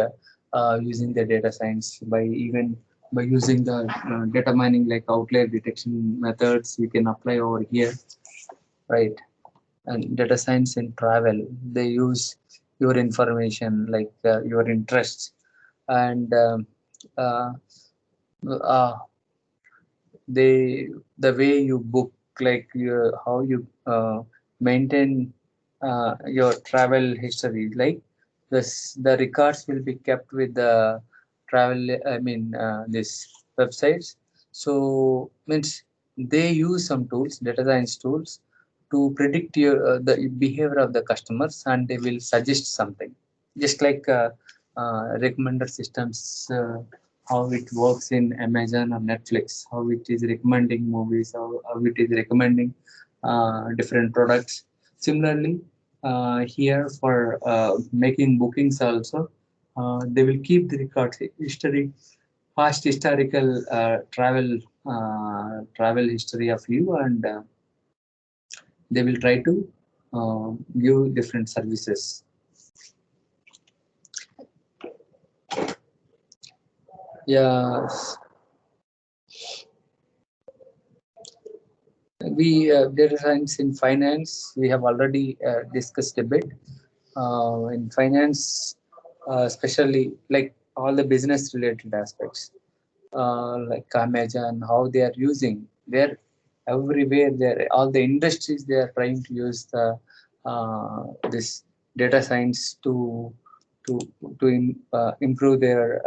using the data science, by even by using the data mining, like outlier detection methods we can apply over here, right? And data science in travel, they use your information, like your interests, and uh, uh, they the way you book, like how you maintain your travel history, like the records will be kept with the travel, I mean this websites. So means they use some tools, data science tools, to predict the behavior of the customers, and they will suggest something, just like recommender systems, how it works in Amazon or Netflix, how it is recommending movies, how it is recommending different products. Similarly, here for making bookings also, they will keep the records history, past historical travel history of you, and they will try to give different services. Yes. data science in finance, we have already discussed a bit. In finance, especially like all the business related aspects, like Amazon, how they are using, they're everywhere. They're all the industries, they are trying to use the this data science to improve their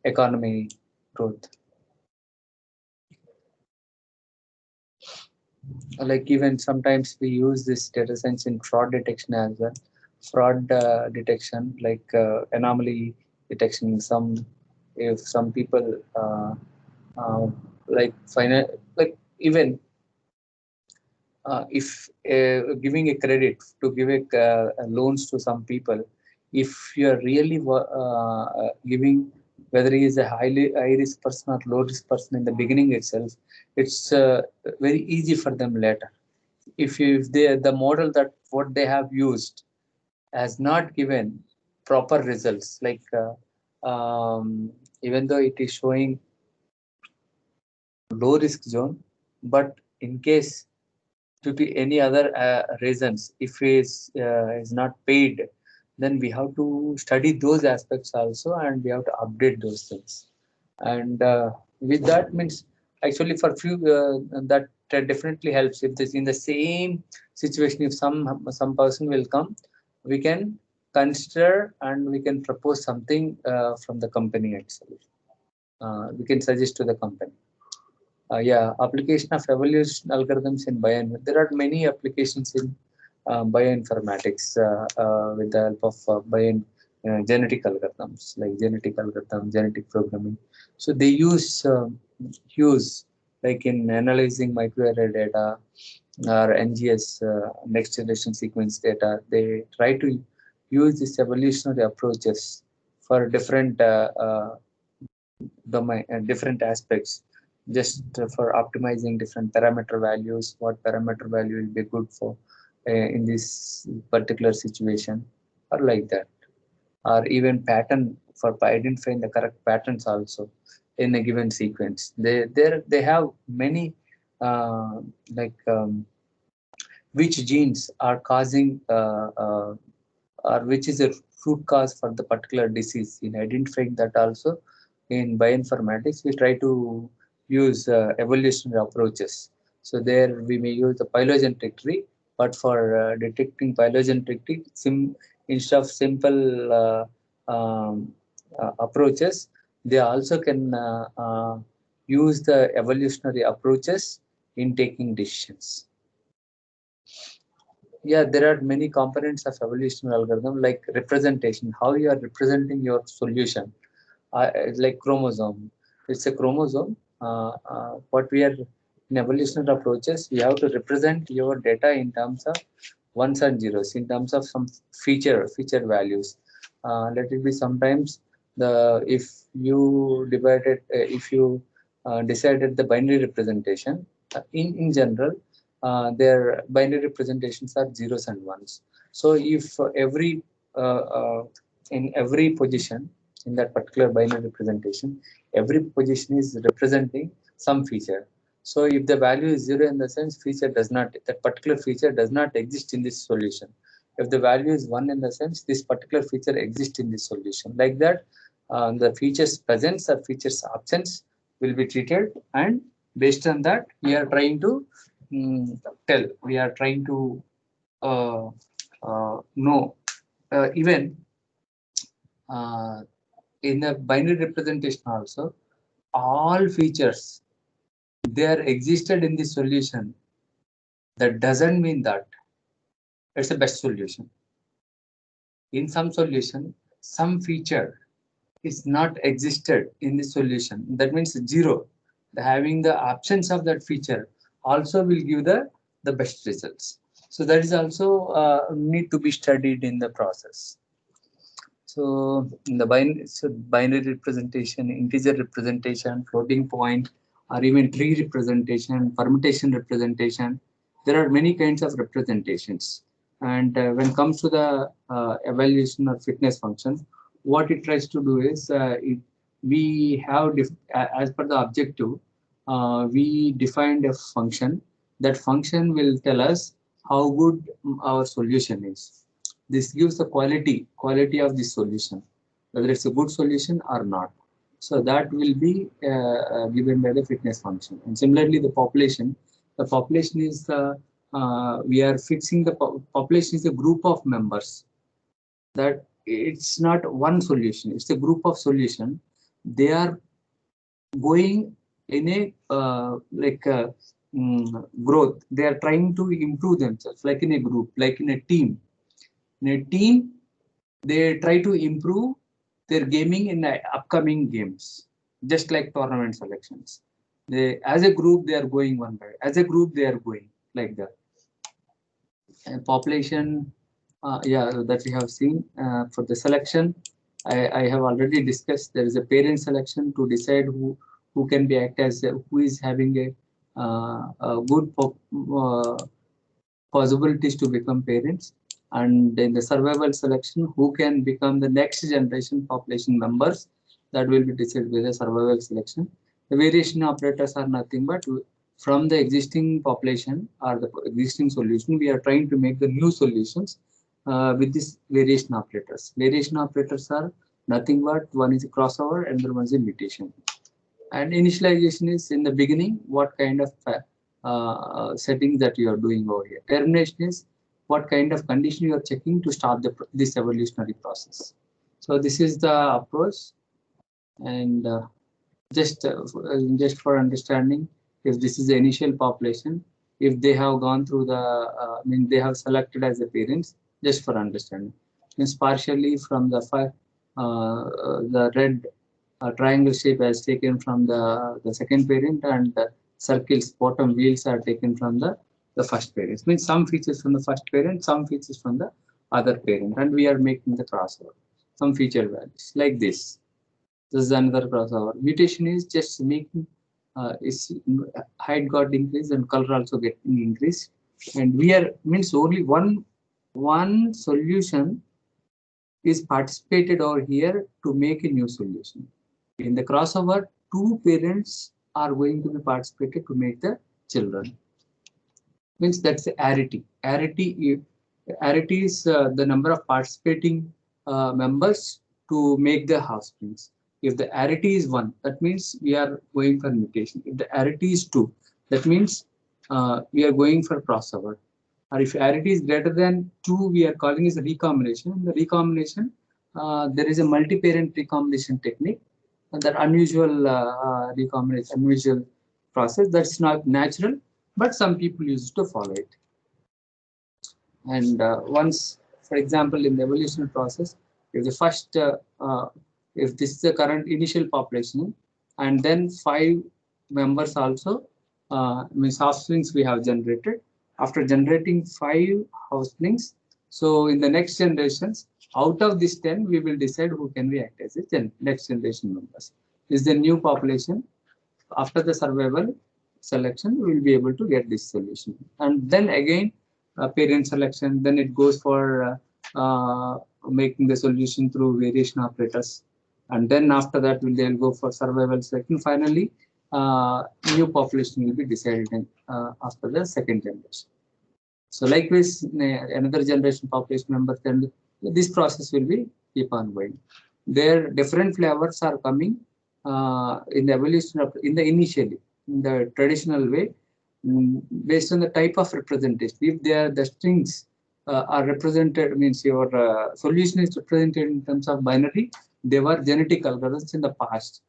economy growth. Like even sometimes we use this data science in fraud detection as well. Fraud detection, like anomaly detection. If some people like like even if giving a credit to give loans to some people, if you are really giving, whether he is a high risk person or low risk person in the beginning itself, it's very easy for them later. If they, the model that what they have used has not given proper results, like even though it is showing low risk zone, but in case due to any other reasons, if is not paid, then we have to study those aspects also, and we have to update those things. And with that means, actually for few that definitely helps. If this in the same situation, if some person will come, we can consider and we can propose something from the company itself. We can suggest to the company. Yeah, application of evolution algorithms in there are many applications in bioinformatics with the help of genetic algorithms, like genetic algorithm, genetic programming. So they use like in analyzing microarray data or NGS, next generation sequence data. They try to use these evolutionary approaches for different domain different aspects, just for optimizing different parameter values, what parameter value will be good for in this particular situation, or like that. Or even pattern, for identifying the correct patterns also in a given sequence. They have many uh, like which genes are causing or which is a root cause for the particular disease. In identifying that also, in bioinformatics, we try to use evolutionary approaches. So there we may use the phylogenetic tree, but for detecting phylogenetic tree, instead of simple approaches, they also can use the evolutionary approaches in taking decisions. Yeah, there are many components of evolutionary algorithm, like representation, how you are representing your solution. Like chromosome, it's a chromosome. What we are in evolutionary approaches, we have to represent your data in terms of ones and zeros, in terms of some feature values. Let it be sometimes the if you divided if you decided the binary representation, in general, their binary representations are zeros and ones. So if in every position in that particular binary representation, every position is representing some feature. So if the value is zero, in the sense feature does not, that particular feature does not exist in this solution. If the value is one, in the sense this particular feature exists in this solution. Like that, the features presence or features absence will be treated, and based on that, we are trying to tell. We are trying to uh, know. Even in the binary representation also, all features there existed in the solution. That doesn't mean that it's the best solution. In some solution, some feature is not existed in the solution. That means zero. Having the absence of that feature also will give the best results. So that is also need to be studied in the process. So in the binary representation, integer representation, floating point, or even tree representation, permutation representation, there are many kinds of representations. And when it comes to the evaluation or fitness function, what it tries to do is we have as per the objective, we defined a function That function will tell us how good our solution is. This gives the quality of the solution, whether it's a good solution or not. So that will be given by the fitness function. And similarly, the population is the we are fixing the population is a group of members. That it's not one solution; it's a group of solution. They are going in a growth. They are trying to improve themselves, like in a group, like in a team. In a team, they try to improve their gaming in the upcoming games, just like tournament selections. They, as a group, they are going one by. As a group, they are going like that. And population, yeah, that we have seen for the selection. I have already discussed. There is a parent selection to decide who can be act as who is having a good possibilities to become parents, and in the survival selection, who can become the next generation population members, that will be decided by the survival selection. The variation operators are nothing but from the existing population or the existing solution, we are trying to make the new solutions with these variation operators. Variation operators are nothing but one is a crossover and the one is a mutation. And initialization is in the beginning, what kind of settings that you are doing over here. Termination is what kind of condition you are checking to start this evolutionary process. So this is the approach, and just for understanding, if this is the initial population, if they have gone through the, I mean, they have selected as the parents, just for understanding, means partially from the red triangle shape as taken from the second parent, and the circles bottom wheels are taken from the first parent. Means some features from the first parent, some features from the other parent, and we are making the crossover. Some feature values like this. This is another crossover. Mutation is just making is height got increased and color also getting increased, and we are means only one solution is participated over here to make a new solution. In the crossover, two parents are going to be participated to make the children. Means that's the arity. Arity is the number of participating members to make the offsprings. If the arity is 1, that means we are going for mutation. If the arity is 2, that means we are going for crossover. Or if arity is greater than 2, we are calling it recombination. In the recombination, there is a multi-parent recombination technique. And that unusual recombination, unusual process that's not natural, but some people use to follow it. And once, for example, in the evolutionary process, if the first, if this is the current initial population, and then 5 members also, means offsprings we have generated. After generating 5 offsprings, so in the next generations, out of this 10, we will decide who can be act as a next generation members. This is the new population. After the survival selection, we will be able to get this solution. And then again, parent selection, then it goes for making the solution through variation operators. And then after that, they'll go for survival selection. Finally, new population will be decided in, after the second generation. So likewise, another generation population member, then this process will be keep on going. Their different flavors are coming in the evolution of in the traditional way, based on the type of representation. If they are the strings are represented, means your solution is represented in terms of binary, they were genetic algorithms in the past.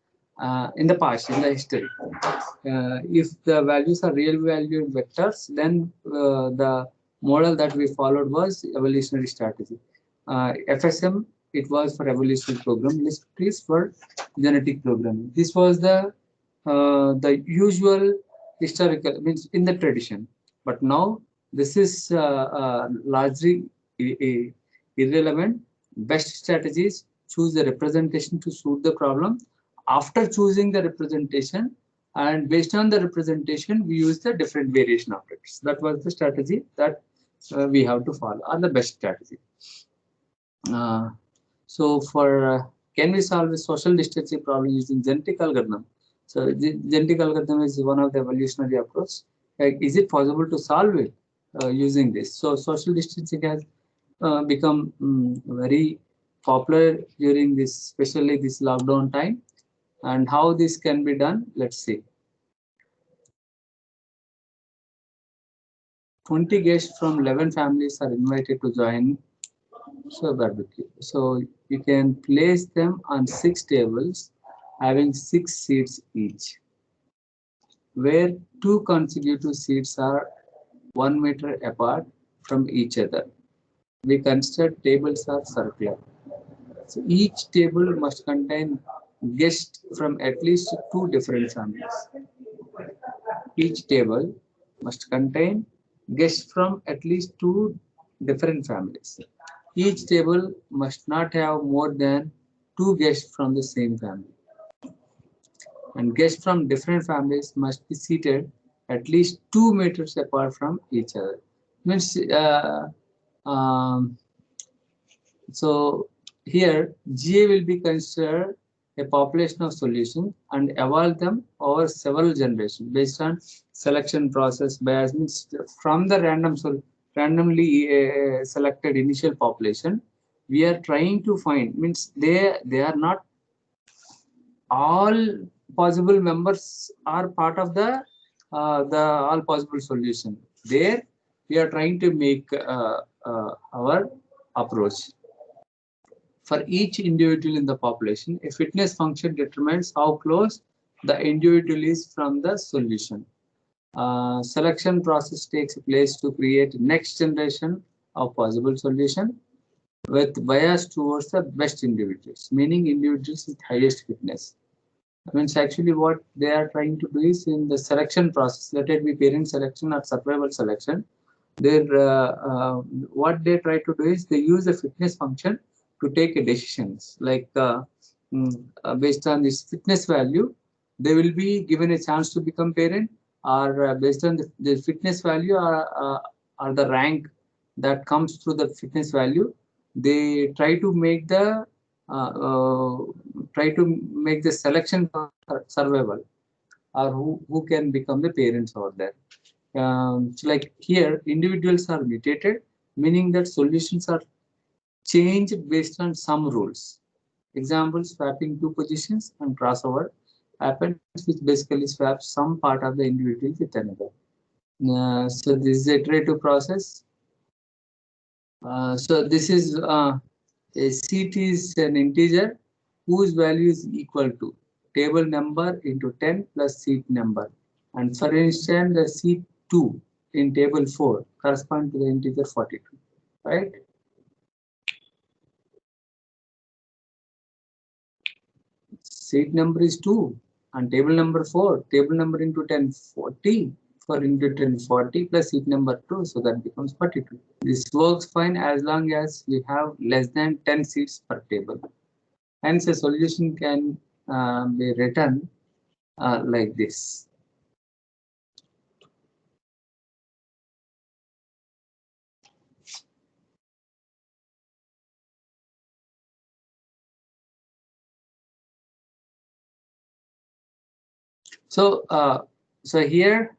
In the history. If the values are real value vectors, then the model that we followed was evolutionary strategy. FSM, it was for evolutionary program. Lisp is for genetic programming. This was the usual historical, means in the tradition. But now this is largely irrelevant. Best strategies choose the representation to suit the problem. After choosing the representation, and based on the representation, we use the different variation operators. That was the strategy that we have to follow, or the best strategy. So for can we solve the social distancing problem using genetic algorithm? So the genetic algorithm is one of the evolutionary approach. is it possible to solve it using this? So social distancing has become very popular during this, especially this lockdown time. And how this can be done, let's see. 20 guests from 11 families are invited to join so barbecue. So you can place them on 6 tables having 6 seats each, where 2 consecutive seats are 1 meter apart from each other. We consider tables are circular. So each table must contain guests from at least 2 different families. Each table must contain guests from at least 2 different families. Each table must not have more than 2 guests from the same family. And guests from different families must be seated at least 2 meters apart from each other. Means, um, so here GA will be considered a population of solutions and evolve them over several generations based on selection process bias. Means from the randomly selected initial population, we are trying to find, means they are not all possible members are part of the all possible solution. There we are trying to make our approach. For each individual in the population, a fitness function determines how close the individual is from the solution. Selection process takes place to create next generation of possible solution with bias towards the best individuals, meaning individuals with highest fitness. I mean, actually what they are trying to do is in the selection process, let it be parent selection or survival selection, what they try to do is they use a fitness function to take decisions like based on this fitness value, they will be given a chance to become parent, or based on the fitness value or the rank that comes through the fitness value, they uh, uh, try to make the selection for survival, or who can become the parents over there. So like here, individuals are mutated, meaning that solutions are changed based on some rules. Example, swapping 2 positions and crossover happens, which basically swaps some part of the individual with another. So this is a iterative process. So this is a seat is an integer whose value is equal to table number into 10 plus seat number. And for instance, the seat 2 in table 4 correspond to the integer 42, right? Seat number is 2 and table number 4, table number into 10, 40, for into 10, 40 plus seat number 2, so that becomes 42. This works fine as long as we have less than 10 seats per table. Hence, a solution can be written like this. So, so here,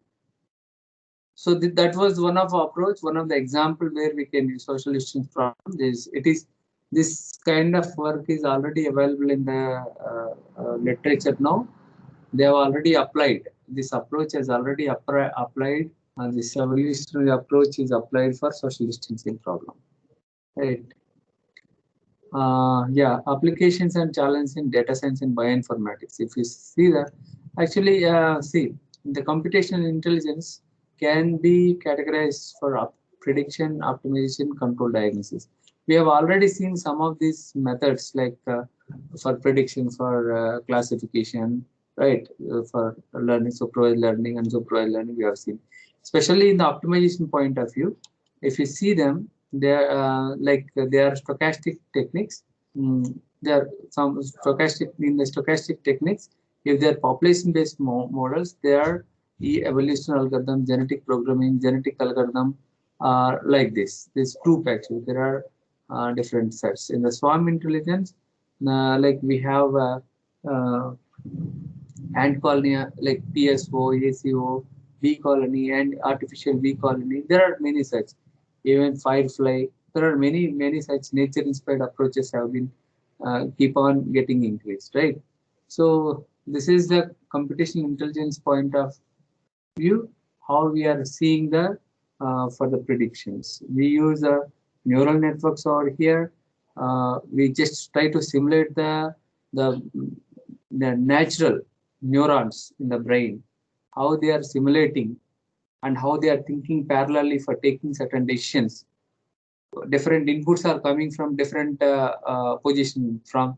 so that was one of approach, one of the example where we can use social distance problem. Is this kind of work is already available in the literature now. They have already applied. This approach has already applied, and this evolutionary approach is applied for social distancing problem. Right. Yeah, applications and challenges in data science and bioinformatics. If you see that, actually, see, the computational intelligence can be categorized for prediction, optimization, control, diagnosis. We have already seen some of these methods, like for prediction, for classification, right? For learning, supervised learning, and supervised learning, we have seen. Especially in the optimization point of view, if you see them, they are they are stochastic techniques. There are some stochastic in the stochastic techniques. If they are population-based models, they are evolution algorithm, genetic programming, genetic algorithm, like this. This group actually there are different sets. In the swarm intelligence, like we have ant colony like PSO, ACO, bee colony and artificial bee colony. There are many such. Even firefly. There are many such nature-inspired approaches have been keep on getting increased, right? So this is the computational intelligence point of view, how we are seeing the for the predictions. We use neural networks over here. We just try to simulate the the natural neurons in the brain, how they are simulating and how they are thinking parallelly for taking certain decisions. Different inputs are coming from different position from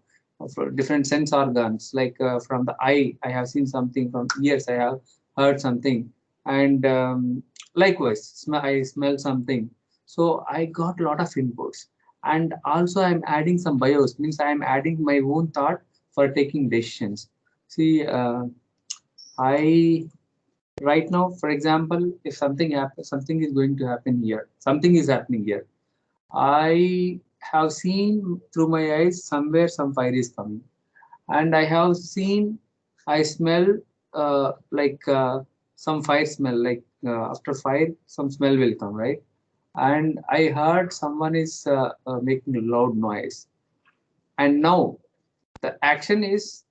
different sense organs, like from the eye I have seen something, from ears I have heard something, and likewise I smell something. So I got a lot of inputs, and also I'm adding some bios, means I'm adding my own thought for taking decisions. See, I right now, for example, if something happens, something is going to happen here, something is happening here, I have seen through my eyes somewhere some fire is coming, and I have seen, I smell like some fire smell, like after fire, some smell will come, right? And I heard someone is making a loud noise, and now the action is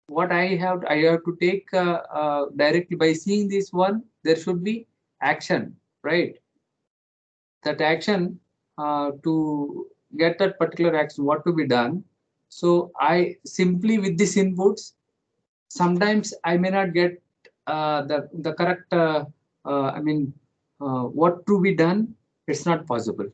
what I have to take directly by seeing this one. There should be action, right? That action to get that particular action, what to be done. So I simply with these inputs, sometimes I may not get the correct I mean what to be done. It's not possible.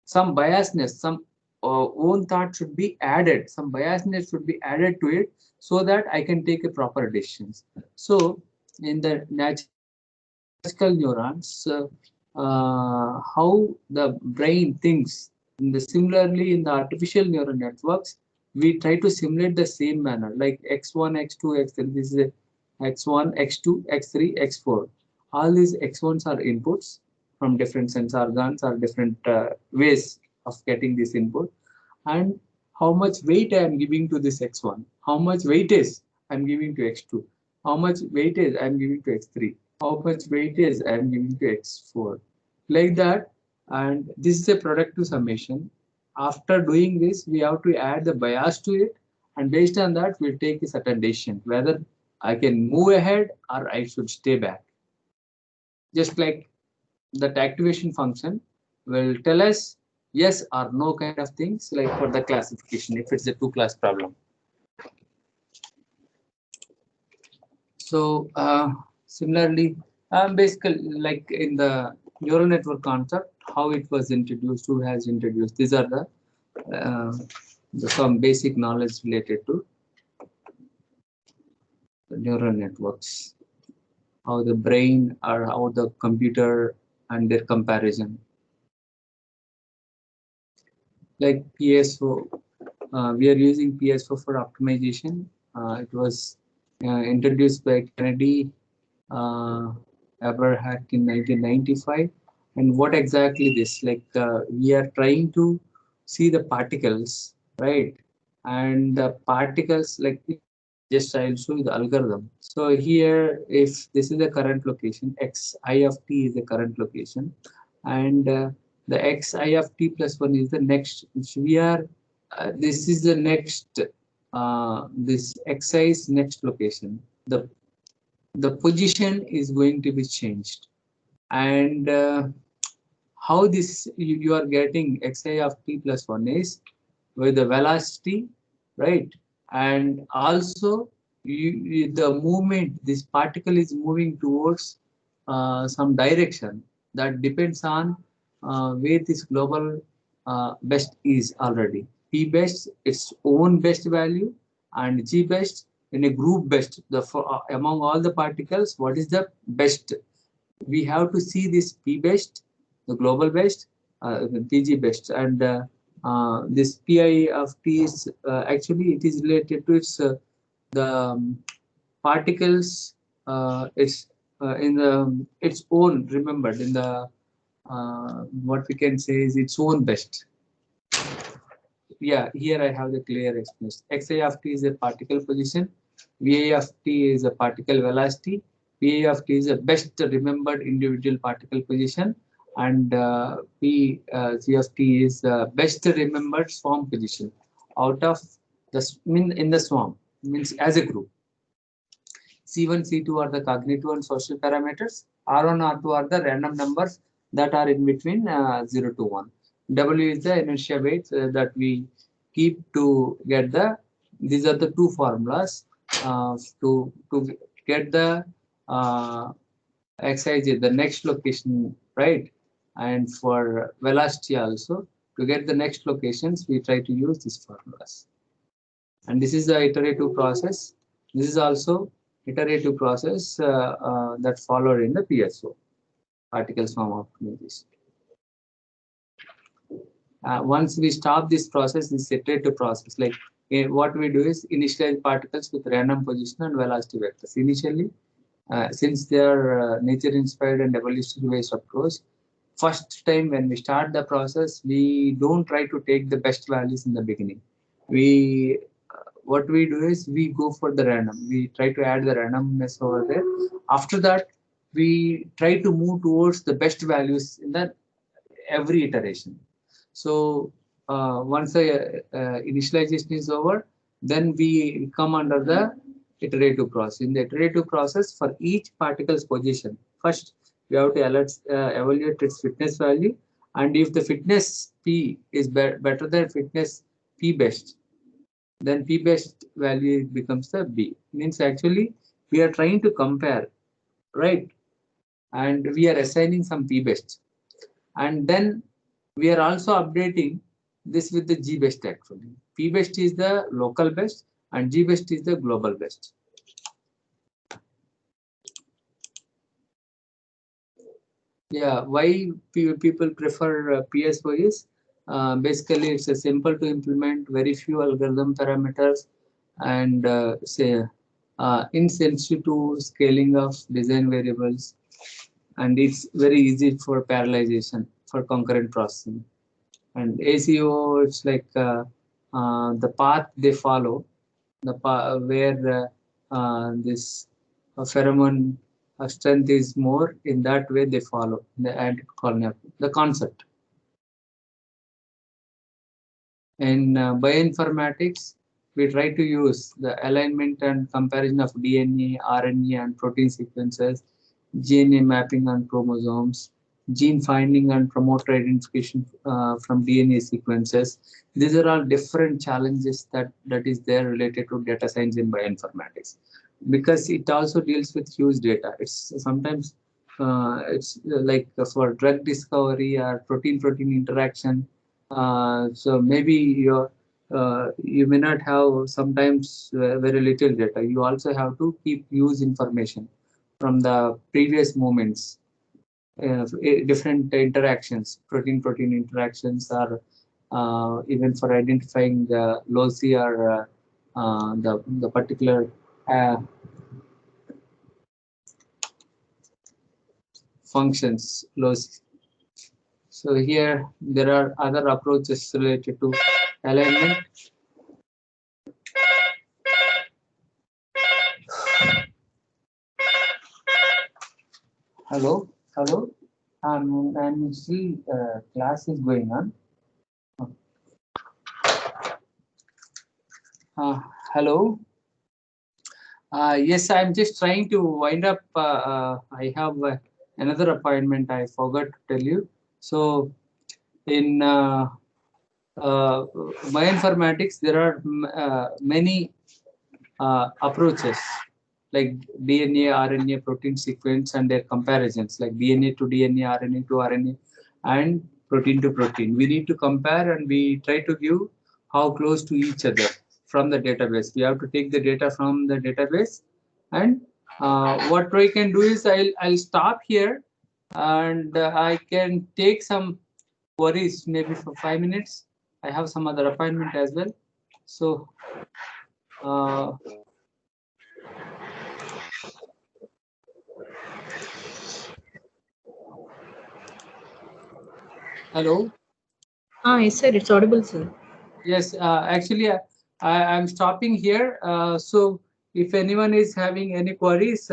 Some biasness, some own thought should be added, some biasness should be added to it, so that I can take a proper decisions. So in the natural neurons, how the brain thinks. In the similarly in the artificial neural networks, we try to simulate the same manner, like x1, x2, x3. This is a x1, x2, x3, x4. All these x1s are inputs from different sense organs or different ways of getting this input, and how much weight I am giving to this x1, how much weightage I am giving to x2, how much weightage I am giving to x3, how much weightage I am giving to x4, like that. And this is a productive summation. After doing this, we have to add the bias to it, and based on that, we'll take a certain decision whether I can move ahead or I should stay back. Just like that activation function will tell us yes or no kind of things, like for the classification, if it's a two-class problem. So similarly, basically like in the neural network concept, how it was introduced, who has introduced, these are the some basic knowledge related to the neural networks, how the brain or how the computer and their comparison. Like PSO, we are using PSO for optimization. It was introduced by Kennedy Aberhart in 1995. And what exactly this? Like we are trying to see the particles, right? And the particles, like just I'll show you the algorithm. So here, if this is the current location, xi of t is the current location, and the xi of t plus 1 is the next, which we are, this is the next, this xi is next location. The position is going to be changed, and how this you are getting xi of t plus 1 is with the velocity, right? And also the movement, this particle is moving towards some direction that depends on where this global best is already. P best, its own best value, and G best in a group best. The among all the particles, what is the best? We have to see this P best, the global best, the PG best, and this PI of T is actually it is related to its the particles. It's in the its own, remembered in the what we can say is its own best. Yeah, here I have the clear explanation. Xi of t is a particle position, Vi of t is a particle velocity, P of t is the best remembered individual particle position, and P C of t is the best remembered swarm position out of the in the swarm, means as a group. C1, C2 are the cognitive and social parameters. R1, R2 are the random numbers that are in between 0 to 1. W is the inertia weight that we keep to get the, these are the two formulas to get the xij, the next location, right? And for velocity also, to get the next locations, we try to use these formulas. And this is the iterative process. This is also iterative process that followed in the PSO, particle swarm optimization. Once we stop this process, this iterative process, like what we do is initialize particles with random position and velocity vectors. Initially, since they are nature-inspired and evolutionary-based approach, first time when we start the process, we don't try to take the best values in the beginning. We what we do is we go for the random. We try to add the randomness over there. After that, we try to move towards the best values in the every iteration. So once the initialization is over, then we come under the iterative process. In the iterative process, for each particle's position, first we have to evaluate its fitness value, and if the fitness P is better than fitness P best, then P best value becomes the B. Means actually we are trying to compare, right? And we are assigning some P best. And then we are also updating this with the G best actually. P best is the local best and G best is the global best. Yeah, why people prefer PSO is basically it's a simple to implement, very few algorithm parameters, and say insensitive to scaling of design variables, and it's very easy for parallelization for concurrent processing. And ACO, it's like the path they follow, the where this pheromone strength is more, in that way they follow the anticolonial, the concept. In bioinformatics, we try to use the alignment and comparison of DNA, RNA, and protein sequences, DNA mapping on chromosomes, gene finding and promoter identification from DNA sequences. These are all different challenges that is there related to data science in bioinformatics, because it also deals with huge data. It's sometimes it's like for drug discovery or protein-protein interaction. So maybe you may not have sometimes very little data. You also have to keep use information from the previous moments, different interactions, protein-protein interactions, or even for identifying the loci or the particular functions, loci. So here there are other approaches related to alignment. Hello, hello. I'm still class is going on. Hello. Yes, I'm just trying to wind up. I have another appointment. I forgot to tell you. So in bioinformatics, there are many approaches like DNA, RNA, protein sequence, and their comparisons, like DNA to DNA, RNA to RNA, and protein to protein. We need to compare, and we try to give how close to each other from the database. We have to take the data from the database, and what we can do is I'll stop here, and I can take some queries maybe for 5 minutes. I have some other appointment as well. So hello. Yes, sir. It's audible, sir. Yes, actually, I'm stopping here. So if anyone is having any queries,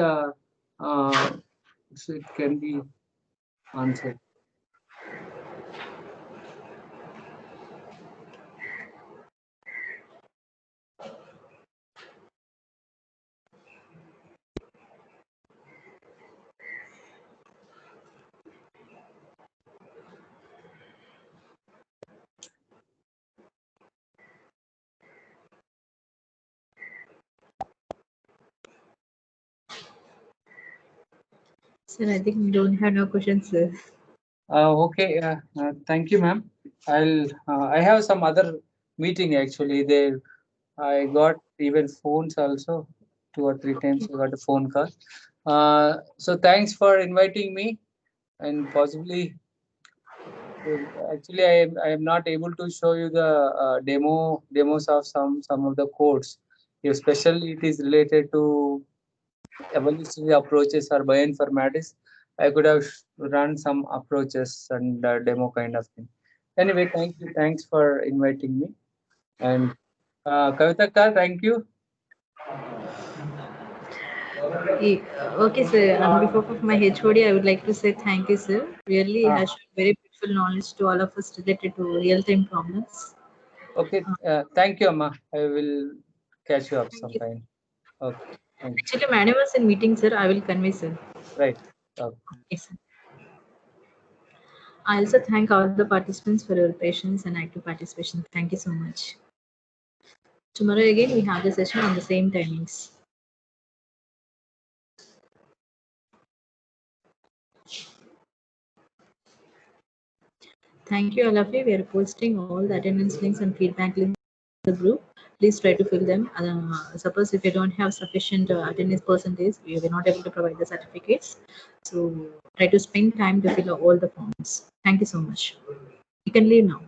So it can be answered. Sir, I think we don't have no questions, sir. Okay, thank you, ma'am. I have some other meeting actually. There, I got even phones also. 2 or 3 times I got a phone call. So thanks for inviting me, and possibly, actually, I am not able to show you the demos of some of the codes. Especially it is related to evolutionary approaches or bioinformatics. I could have run some approaches and demo kind of thing. Anyway, thank you. Thanks for inviting me. And Kavita, thank you. Okay, sir. On behalf of my HOD, I would like to say thank you, sir. Really, he Uh, has shown very beautiful knowledge to all of us related to real-time problems. okay, thank you, Amma. I will catch you up Thank you. sometime. Okay, thank you. Actually, madam was in meeting, sir. I will convey, sir. Right. Okay. Yes, sir. I also thank all the participants for your patience and active participation. Thank you so much. Tomorrow again, we have the session on the same timings. Thank you, all of you. We are posting all the attendance links and feedback links in the group. Please try to fill them. Suppose if you don't have sufficient attendance percentage, we were not able to provide the certificates. So try to spend time to fill all the forms. Thank you so much. You can leave now.